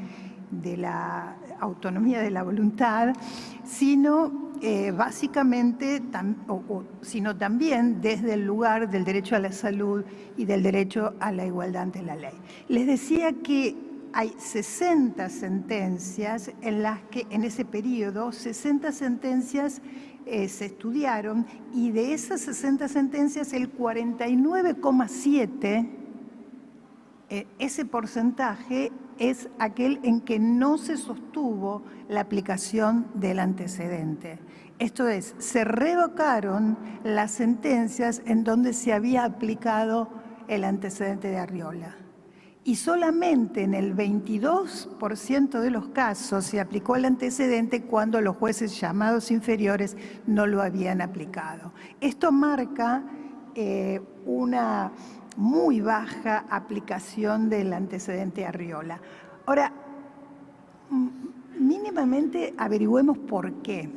de la autonomía de la voluntad, sino básicamente, sino también desde el lugar del derecho a la salud y del derecho a la igualdad ante la ley. Les decía que hay 60 sentencias en las que en ese periodo, 60 sentencias se estudiaron, y de esas 60 sentencias el 49,7%, ese porcentaje es aquel en que no se sostuvo la aplicación del antecedente. Esto es, se revocaron las sentencias en donde se había aplicado el antecedente de Arriola. Y solamente en el 22% de los casos se aplicó el antecedente cuando los jueces llamados inferiores no lo habían aplicado. Esto marca una muy baja aplicación del antecedente Arriola. Ahora, mínimamente averigüemos por qué.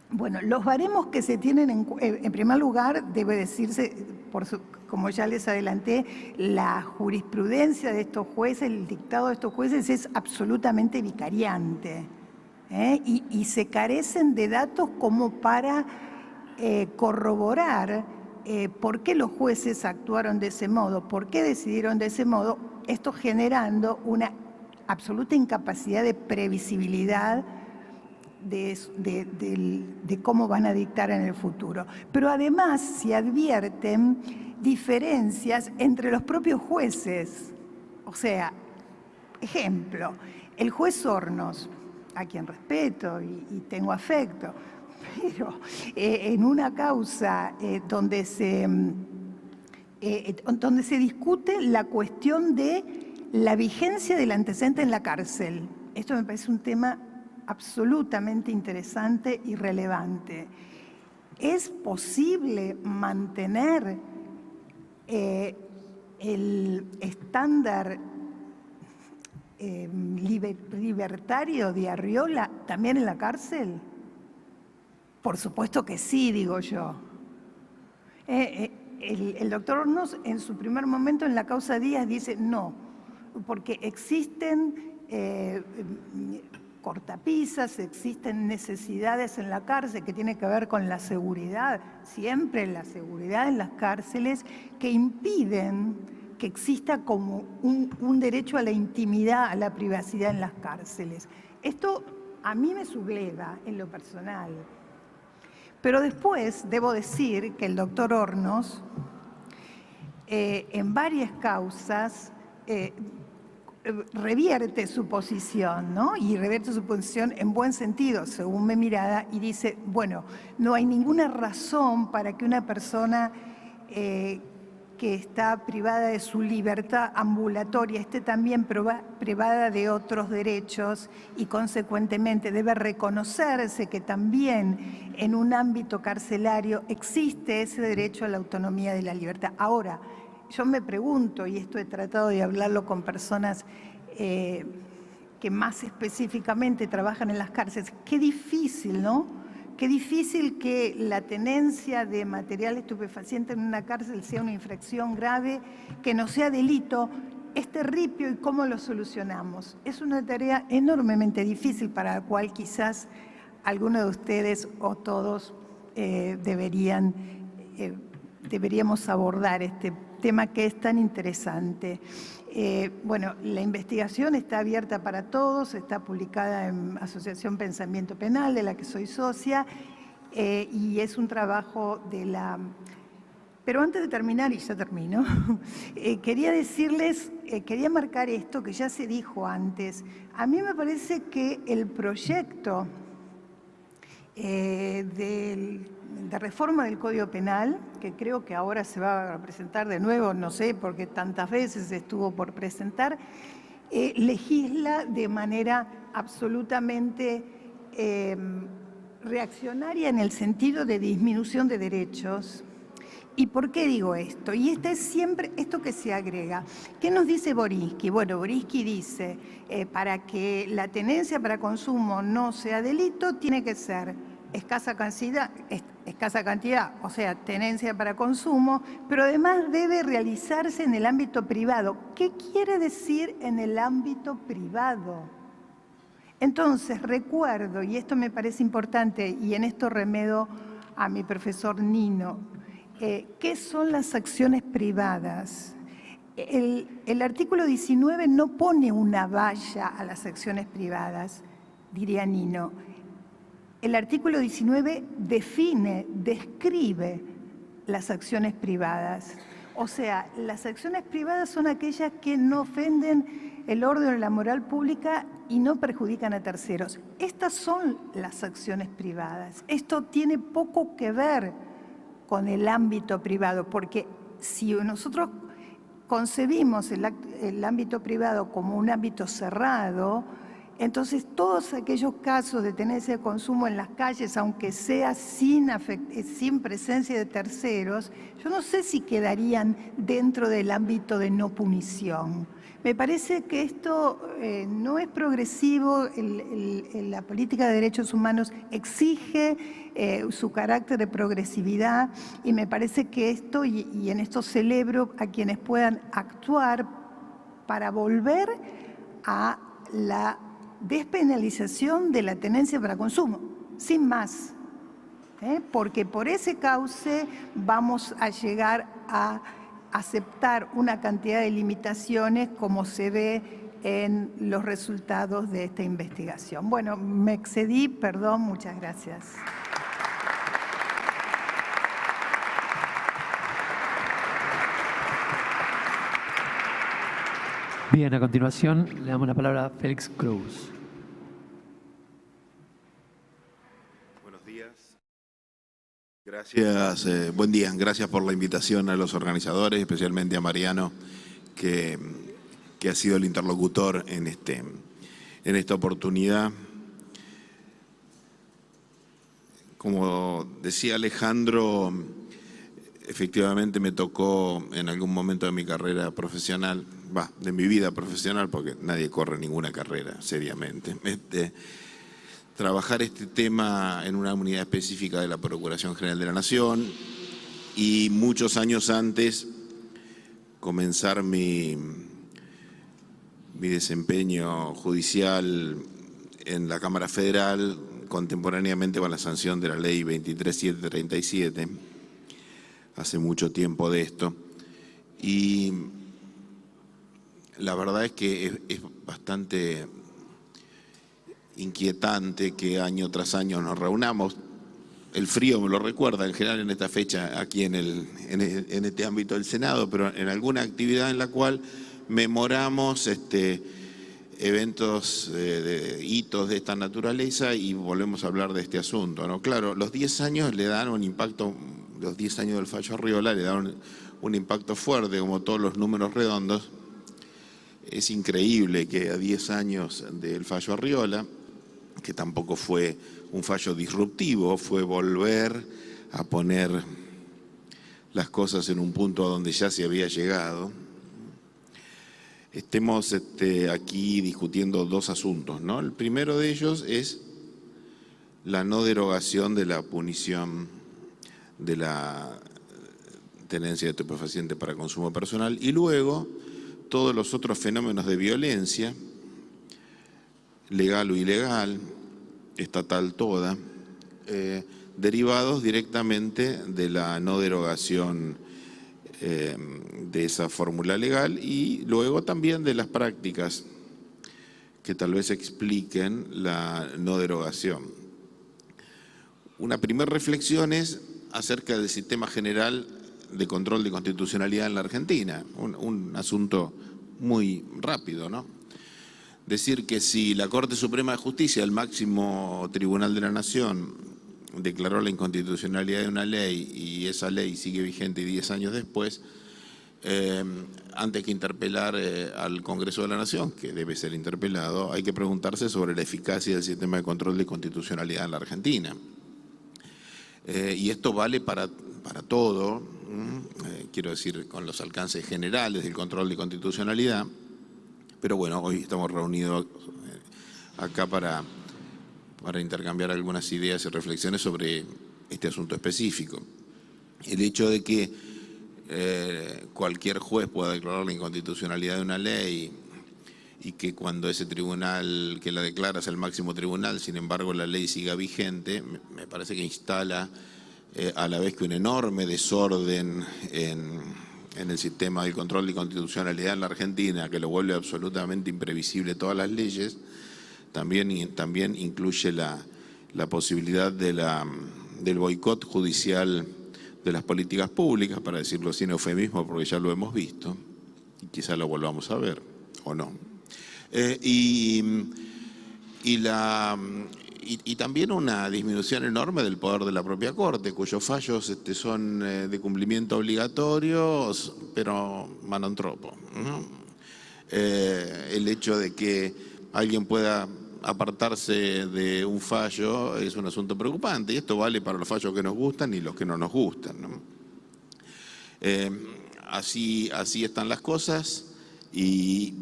Bueno, los baremos que se tienen en primer lugar, debe decirse, como ya les adelanté, la jurisprudencia de estos jueces, el dictado de estos jueces es absolutamente vicariante, y se carecen de datos como para corroborar por qué los jueces actuaron de ese modo, por qué decidieron de ese modo, esto generando una absoluta incapacidad de previsibilidad de cómo van a dictar en el futuro. Pero además se advierten diferencias entre los propios jueces. O sea, ejemplo, el juez Hornos, a quien respeto y tengo afecto, pero en una causa donde se discute la cuestión de la vigencia del antecedente en la cárcel. Esto me parece un tema absolutamente interesante y relevante. ¿Es posible mantener el estándar libertario de Arriola también en la cárcel? Por supuesto que sí, digo yo. El doctor Hornos en su primer momento en la causa Díaz dice no, porque existen cortapisas, existen necesidades en la cárcel que tienen que ver con la seguridad, siempre la seguridad en las cárceles, que impiden que exista como un derecho a la intimidad, a la privacidad en las cárceles. Esto a mí me subleva en lo personal. Pero después debo decir que el doctor Hornos, en varias causas, revierte su posición, ¿no? Y revierte su posición en buen sentido, según mi mirada, y dice, bueno, no hay ninguna razón para que una persona que está privada de su libertad ambulatoria esté también privada de otros derechos, y consecuentemente debe reconocerse que también en un ámbito carcelario existe ese derecho a la autonomía de la libertad. Ahora, yo me pregunto, y esto he tratado de hablarlo con personas que más específicamente trabajan en las cárceles, qué difícil, ¿no? Qué difícil que la tenencia de material estupefaciente en una cárcel sea una infracción grave, que no sea delito. Es terrible, ¿y cómo lo solucionamos? Es una tarea enormemente difícil para la cual quizás algunos de ustedes o todos deberíamos abordar este tema que es tan interesante. Bueno, la investigación está abierta para todos, está publicada en Asociación Pensamiento Penal, de la que soy socia, y es un trabajo de la... Pero antes de terminar, y ya termino, quería decirles, quería marcar esto que ya se dijo antes. A mí me parece que el proyecto de reforma del Código Penal, que creo que ahora se va a presentar de nuevo, no sé, porque tantas veces estuvo por presentar, legisla de manera absolutamente reaccionaria en el sentido de disminución de derechos. ¿Y por qué digo esto? Y este es siempre esto que se agrega. ¿Qué nos dice Boriski? Bueno, Boriski dice, para que la tenencia para consumo no sea delito, tiene que ser escasa cantidad, o sea, tenencia para consumo, pero además debe realizarse en el ámbito privado. ¿Qué quiere decir en el ámbito privado? Entonces, recuerdo, y esto me parece importante, y en esto remedo a mi profesor Nino, ¿qué son las acciones privadas? El artículo 19 no pone una valla a las acciones privadas, diría Nino. El artículo 19 define, describe las acciones privadas. O sea, las acciones privadas son aquellas que no ofenden el orden o la moral pública y no perjudican a terceros. Estas son las acciones privadas. Esto tiene poco que ver con el ámbito privado, porque si nosotros concebimos el ámbito privado como un ámbito cerrado, entonces todos aquellos casos de tenencia de consumo en las calles, aunque sea sin presencia de terceros, yo no sé si quedarían dentro del ámbito de no punición. Me parece que esto no es progresivo, la política de derechos humanos exige su carácter de progresividad y me parece que esto, y en esto celebro a quienes puedan actuar para volver a la despenalización de la tenencia para consumo, sin más, porque por ese cauce vamos a llegar a aceptar una cantidad de limitaciones como se ve en los resultados de esta investigación. Bueno, me excedí, perdón, muchas gracias. Bien, a continuación le damos la palabra a Félix Cruz. Buenos días. Gracias, buen día. Gracias por la invitación a los organizadores, especialmente a Mariano, que ha sido el interlocutor en esta oportunidad. Como decía Alejandro, efectivamente me tocó en algún momento de mi carrera profesional, de mi vida profesional, porque nadie corre ninguna carrera seriamente, trabajar este tema en una unidad específica de la Procuración General de la Nación y muchos años antes comenzar mi desempeño judicial en la Cámara Federal contemporáneamente con la sanción de la Ley 23737, hace mucho tiempo de esto, y la verdad es que es bastante inquietante que año tras año nos reunamos. El frío me lo recuerda en general en esta fecha aquí en este ámbito del Senado, pero en alguna actividad en la cual memoramos eventos, hitos de esta naturaleza y volvemos a hablar de este asunto, ¿no? Claro, los 10 años le dan un impacto, los 10 años del fallo Arriola le dan un impacto fuerte, como todos los números redondos. Es increíble que a 10 años del fallo Arriola, que tampoco fue un fallo disruptivo, fue volver a poner las cosas en un punto a donde ya se había llegado, estemos aquí discutiendo dos asuntos, ¿no? El primero de ellos es la no derogación de la punición de la tenencia de estupefaciente para consumo personal y luego todos los otros fenómenos de violencia, legal o ilegal, estatal toda, derivados directamente de la no derogación de esa fórmula legal y luego también de las prácticas que tal vez expliquen la no derogación. Una primera reflexión es acerca del sistema general de control de constitucionalidad en la Argentina, un asunto muy rápido, ¿no? Decir que si la Corte Suprema de Justicia, el máximo tribunal de la Nación, declaró la inconstitucionalidad de una ley y esa ley sigue vigente 10 años después, antes que interpelar al Congreso de la Nación, que debe ser interpelado, hay que preguntarse sobre la eficacia del sistema de control de constitucionalidad en la Argentina. Y esto vale para todo, quiero decir, con los alcances generales del control de constitucionalidad, pero bueno, hoy estamos reunidos acá para para intercambiar algunas ideas y reflexiones sobre este asunto específico. El hecho de que cualquier juez pueda declarar la inconstitucionalidad de una ley y que cuando ese tribunal que la declara es el máximo tribunal, sin embargo la ley siga vigente, me parece que instala a la vez que un enorme desorden en el sistema del control de constitucionalidad en la Argentina, que lo vuelve absolutamente imprevisible todas las leyes, también incluye la posibilidad del boicot judicial de las políticas públicas, para decirlo sin eufemismo, porque ya lo hemos visto, y quizá lo volvamos a ver, o no. Y también una disminución enorme del poder de la propia Corte, cuyos fallos son de cumplimiento obligatorio, pero non troppo, ¿no? El hecho de que alguien pueda apartarse de un fallo es un asunto preocupante, y esto vale para los fallos que nos gustan y los que no nos gustan, ¿no? Así están las cosas, y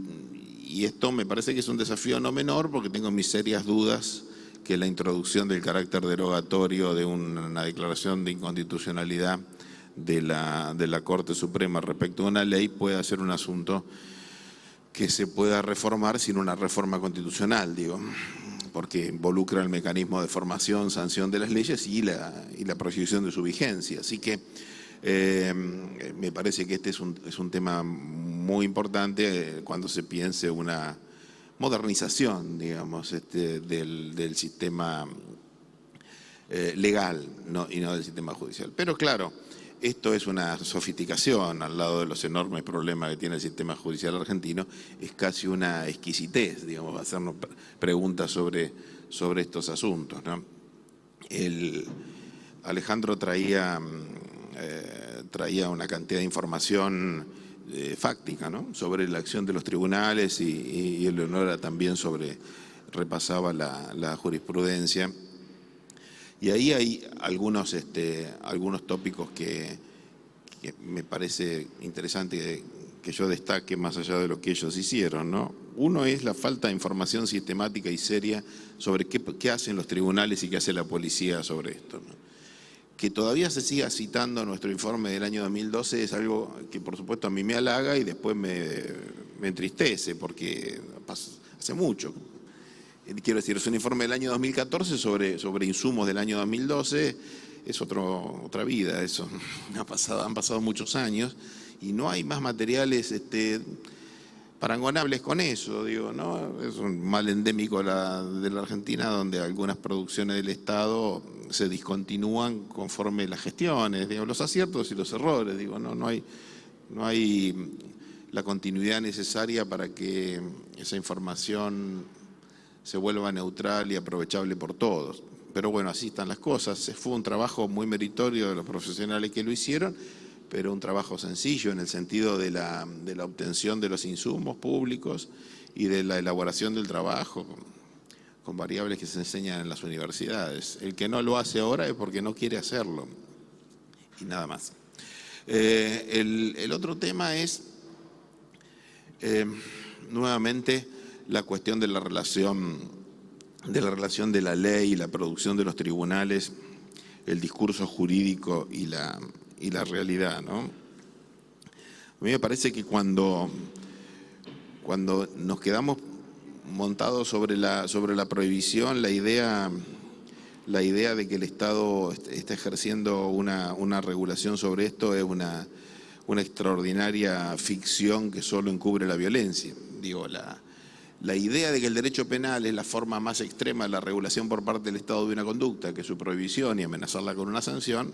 esto me parece que es un desafío no menor, porque tengo mis serias dudas que la introducción del carácter derogatorio de una declaración de inconstitucionalidad de la Corte Suprema respecto a una ley pueda ser un asunto que se pueda reformar sin una reforma constitucional, digo, porque involucra el mecanismo de formación, sanción de las leyes y la prohibición de su vigencia. Así que me parece que este es un tema muy importante cuando se piense una modernización, digamos, del sistema legal, y no del sistema judicial. Pero claro, esto es una sofisticación al lado de los enormes problemas que tiene el sistema judicial argentino, es casi una exquisitez, digamos, hacernos preguntas sobre estos asuntos, ¿no? Alejandro traía una cantidad de información fáctica, ¿no?, sobre la acción de los tribunales, y Eleonora también repasaba la jurisprudencia. Y ahí hay algunos tópicos que me parece interesante que yo destaque más allá de lo que ellos hicieron, ¿no? Uno es la falta de información sistemática y seria sobre qué hacen los tribunales y qué hace la policía sobre esto, ¿no? Que todavía se siga citando nuestro informe del año 2012 es algo que por supuesto a mí me halaga y después me entristece, porque hace mucho. Quiero decir, es un informe del año 2014 sobre insumos del año 2012, es otra vida eso. Han pasado muchos años y no hay más materiales parangonables con eso, digo, ¿no? Es un mal endémico de la Argentina, donde algunas producciones del Estado se discontinúan conforme las gestiones, digo, los aciertos y los errores, digo, no hay la continuidad necesaria para que esa información se vuelva neutral y aprovechable por todos. Pero bueno, así están las cosas. Fue un trabajo muy meritorio de los profesionales que lo hicieron, pero un trabajo sencillo en el sentido de la obtención de los insumos públicos y de la elaboración del trabajo, con variables que se enseñan en las universidades. El que no lo hace ahora es porque no quiere hacerlo, y nada más. El otro tema es, nuevamente, la cuestión de la relación de la ley y la producción de los tribunales, el discurso jurídico y la realidad, ¿no? A mí me parece que cuando nos quedamos montados sobre la prohibición, la idea de que el Estado está ejerciendo una regulación sobre esto es una extraordinaria ficción que solo encubre la violencia. Digo, la idea de que el derecho penal es la forma más extrema de la regulación por parte del Estado de una conducta, que es su prohibición y amenazarla con una sanción,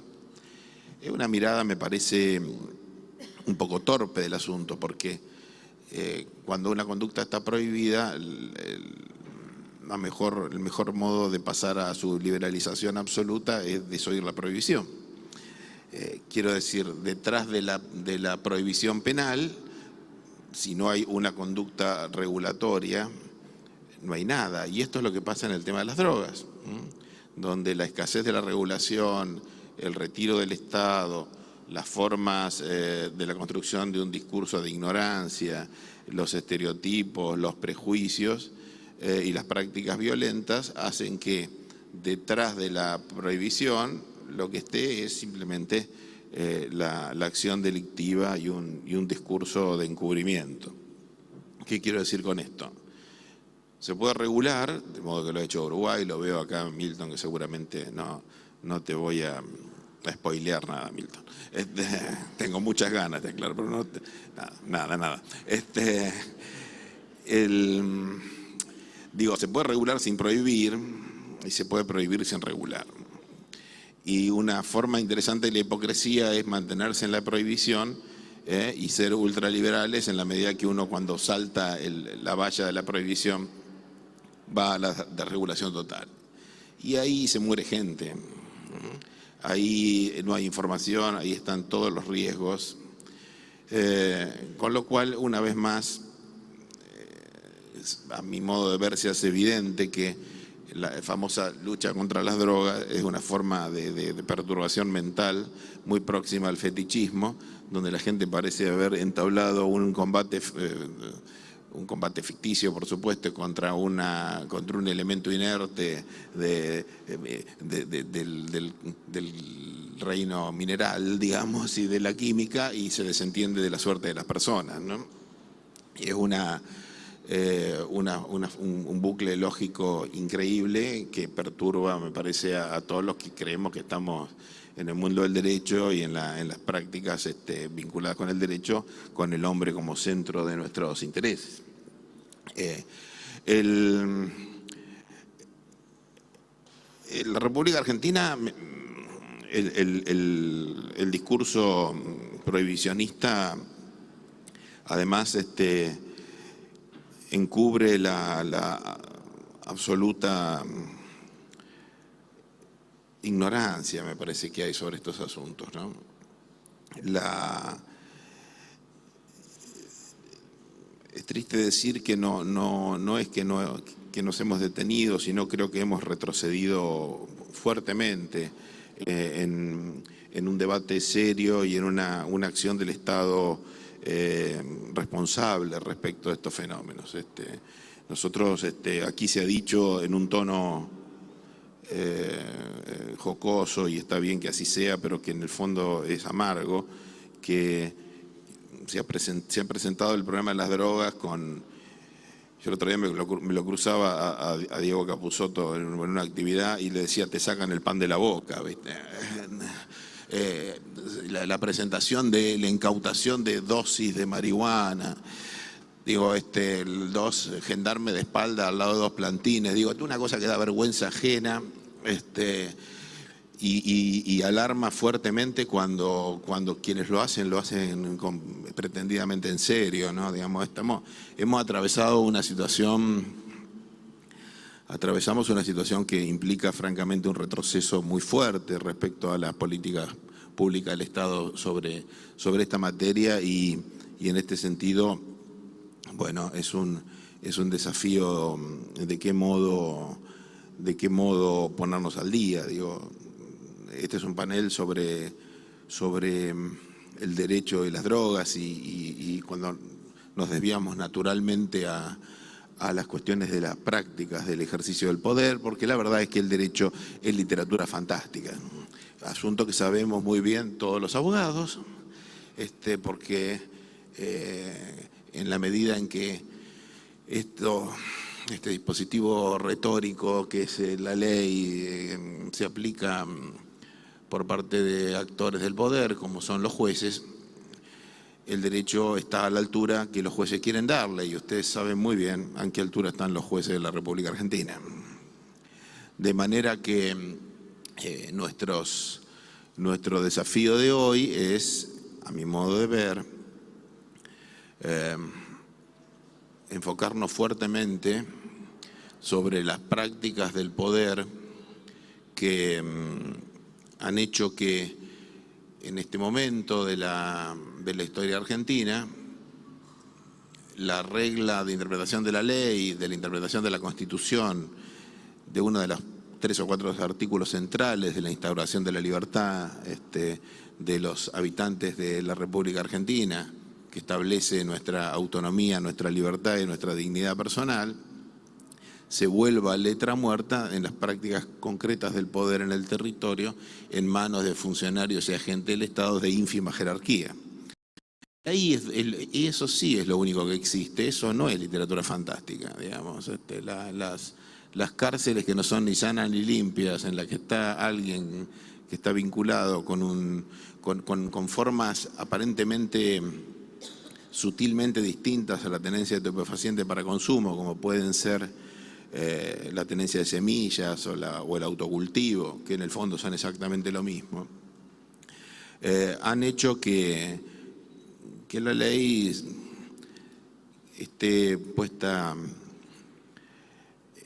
es una mirada, me parece, un poco torpe del asunto, porque cuando una conducta está prohibida, el mejor modo de pasar a su liberalización absoluta es desoír la prohibición. Quiero decir, detrás de la prohibición penal, si no hay una conducta regulatoria, no hay nada. Y esto es lo que pasa en el tema de las drogas, donde la escasez de la regulación, el retiro del Estado, las formas de la construcción de un discurso de ignorancia, los estereotipos, los prejuicios, y las prácticas violentas hacen que detrás de la prohibición lo que esté es simplemente la acción delictiva y un discurso de encubrimiento. ¿Qué quiero decir con esto? Se puede regular, de modo que lo ha hecho Uruguay, lo veo acá en Milton, que seguramente no te voy a spoilear nada, Milton. Tengo muchas ganas, te aclaro, pero no nada. Digo, se puede regular sin prohibir y se puede prohibir sin regular. Y una forma interesante de la hipocresía es mantenerse en la prohibición y ser ultraliberales en la medida que uno, cuando salta la valla de la prohibición, va a la desregulación total. Y ahí se muere gente. Ahí no hay información, ahí están todos los riesgos. Con lo cual, una vez más, a mi modo de ver, se hace evidente que la famosa lucha contra las drogas es una forma de perturbación mental muy próxima al fetichismo, donde la gente parece haber entablado un combate ficticio, por supuesto, contra un elemento inerte del reino mineral, digamos, y de la química, y se desentiende de la suerte de las personas, ¿no? Y es un bucle lógico increíble que perturba, me parece, a todos los que creemos que estamos en el mundo del derecho y en las prácticas vinculadas con el derecho, con el hombre como centro de nuestros intereses. La República Argentina, el discurso prohibicionista, además, encubre la absoluta ignorancia, me parece, que hay sobre estos asuntos, ¿no? Es triste decir que no es que nos hemos detenido, sino creo que hemos retrocedido fuertemente en un debate serio y en una acción del Estado responsable respecto a estos fenómenos. Nosotros, aquí se ha dicho en un tono jocoso, y está bien que así sea, pero que en el fondo es amargo, que se ha presentado el problema de las drogas con... Yo el otro día me lo cruzaba a Diego Capusotto en una actividad y le decía, te sacan el pan de la boca, ¿viste? La presentación de la incautación de dosis de marihuana, digo, dos gendarmes de espalda al lado de dos plantines, digo, es una cosa que da vergüenza ajena, y alarma fuertemente cuando quienes lo hacen pretendidamente en serio, ¿no? Digamos, hemos atravesamos una situación que implica francamente un retroceso muy fuerte respecto a las políticas públicas del Estado sobre esta materia, y en este sentido, bueno, es un desafío de qué modo ponernos al día. Digo, este es un panel sobre el derecho y las drogas, y cuando nos desviamos naturalmente a las cuestiones de las prácticas del ejercicio del poder, porque la verdad es que el derecho es literatura fantástica, asunto que sabemos muy bien todos los abogados, porque en la medida en que este dispositivo retórico que es la ley se aplica por parte de actores del poder, como son los jueces, el derecho está a la altura que los jueces quieren darle, y ustedes saben muy bien a qué altura están los jueces de la República Argentina. De manera que nuestro desafío de hoy es, a mi modo de ver, enfocarnos fuertemente sobre las prácticas del poder que han hecho que en este momento de la historia argentina, la regla de interpretación de la ley, de la interpretación de la Constitución, de uno de los 3 o 4 artículos centrales de la instauración de la libertad de los habitantes de la República Argentina, que establece nuestra autonomía, nuestra libertad y nuestra dignidad personal, se vuelva letra muerta en las prácticas concretas del poder en el territorio en manos de funcionarios y agentes del Estado de ínfima jerarquía. Ahí y eso sí es lo único que existe, eso no es literatura fantástica, digamos. Las cárceles que no son ni sanas ni limpias, en las que está alguien que está vinculado con formas aparentemente sutilmente distintas a la tenencia de estupefacientes para consumo, como pueden ser la tenencia de semillas o el autocultivo, que en el fondo son exactamente lo mismo, han hecho que la ley esté puesta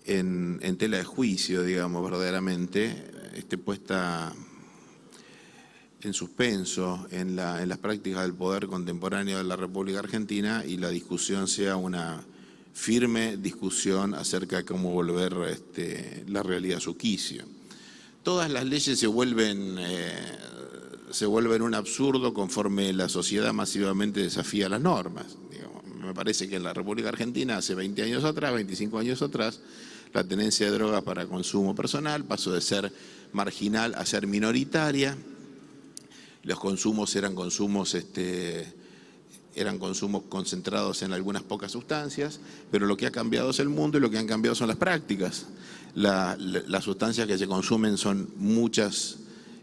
en tela de juicio, digamos, verdaderamente, esté puesta en suspenso en las prácticas del poder contemporáneo de la República Argentina, y la discusión sea una firme discusión acerca de cómo volver la realidad a su quicio. Todas las leyes se vuelven un absurdo conforme la sociedad masivamente desafía las normas. Digamos, me parece que en la República Argentina hace 20 años atrás, 25 años atrás, la tenencia de drogas para consumo personal pasó de ser marginal a ser minoritaria. Los consumos eran consumos concentrados en algunas pocas sustancias, pero lo que ha cambiado es el mundo y lo que han cambiado son las prácticas. Las sustancias que se consumen son muchas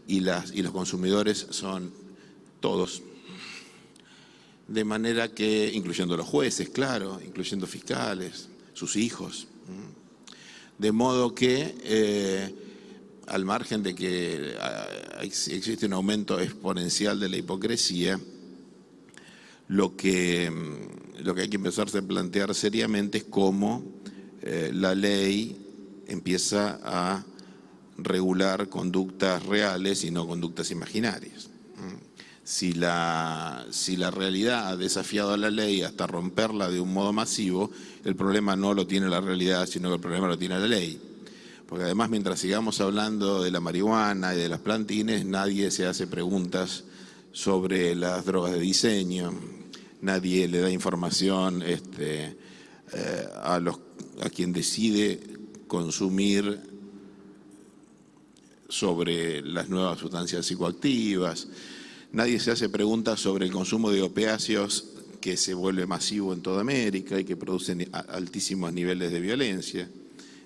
y los consumidores son todos. De manera que, incluyendo los jueces, claro, incluyendo fiscales, sus hijos. De modo que, al margen de que existe un aumento exponencial de la hipocresía, lo que hay que empezarse a plantear seriamente es cómo la ley empieza a regular conductas reales y no conductas imaginarias. Si la realidad ha desafiado a la ley hasta romperla de un modo masivo, el problema no lo tiene la realidad, sino que el problema lo tiene la ley. Porque además, mientras sigamos hablando de la marihuana y de las plantines, nadie se hace preguntas sobre las drogas de diseño, nadie le da información a quien decide consumir sobre las nuevas sustancias psicoactivas, nadie se hace preguntas sobre el consumo de opiáceos que se vuelve masivo en toda América y que producen altísimos niveles de violencia,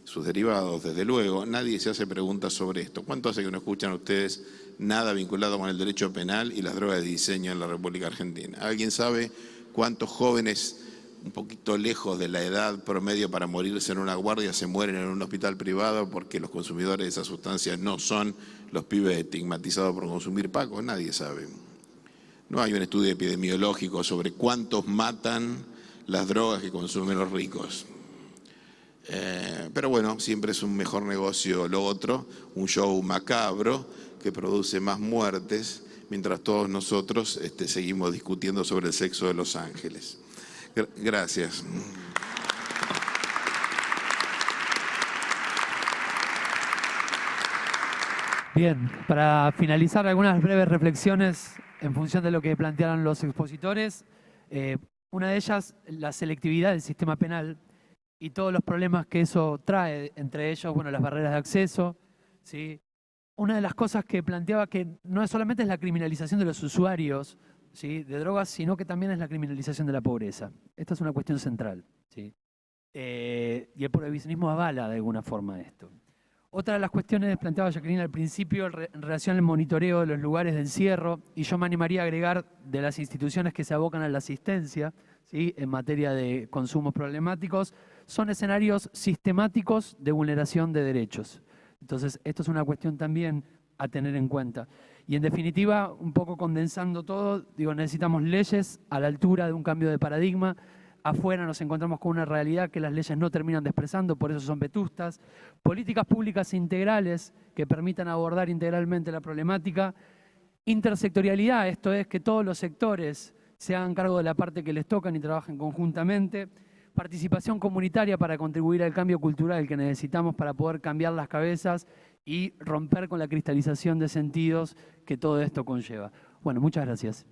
sus derivados, desde luego. Nadie se hace preguntas sobre esto. ¿Cuánto hace que no escuchan ustedes nada vinculado con el derecho penal y las drogas de diseño en la República Argentina? ¿Alguien sabe cuántos jóvenes un poquito lejos de la edad promedio para morirse en una guardia se mueren en un hospital privado porque los consumidores de esas sustancias no son los pibes estigmatizados por consumir paco? Nadie sabe. No hay un estudio epidemiológico sobre cuántos matan las drogas que consumen los ricos. Pero bueno, siempre es un mejor negocio lo otro, un show macabro que produce más muertes, mientras todos nosotros seguimos discutiendo sobre el sexo de los ángeles. Gracias. Bien, para finalizar, algunas breves reflexiones en función de lo que plantearon los expositores. Una de ellas, la selectividad del sistema penal y todos los problemas que eso trae, entre ellos, bueno, las barreras de acceso, ¿sí? Una de las cosas que planteaba que no solamente es la criminalización de los usuarios, ¿sí?, de drogas, sino que también es la criminalización de la pobreza. Esta es una cuestión central, ¿sí? Y el prohibicionismo avala de alguna forma esto. Otra de las cuestiones planteaba Jacqueline al principio en relación al monitoreo de los lugares de encierro, y yo me animaría a agregar de las instituciones que se abocan a la asistencia, ¿sí?, en materia de consumos problemáticos, son escenarios sistemáticos de vulneración de derechos. Entonces, esto es una cuestión también a tener en cuenta. Y en definitiva, un poco condensando todo, digo, necesitamos leyes a la altura de un cambio de paradigma. Afuera nos encontramos con una realidad que las leyes no terminan de expresando, por eso son vetustas. Políticas públicas integrales que permitan abordar integralmente la problemática. Intersectorialidad, esto es que todos los sectores se hagan cargo de la parte que les tocan y trabajen conjuntamente. Participación comunitaria para contribuir al cambio cultural que necesitamos para poder cambiar las cabezas y romper con la cristalización de sentidos que todo esto conlleva. Bueno, muchas gracias.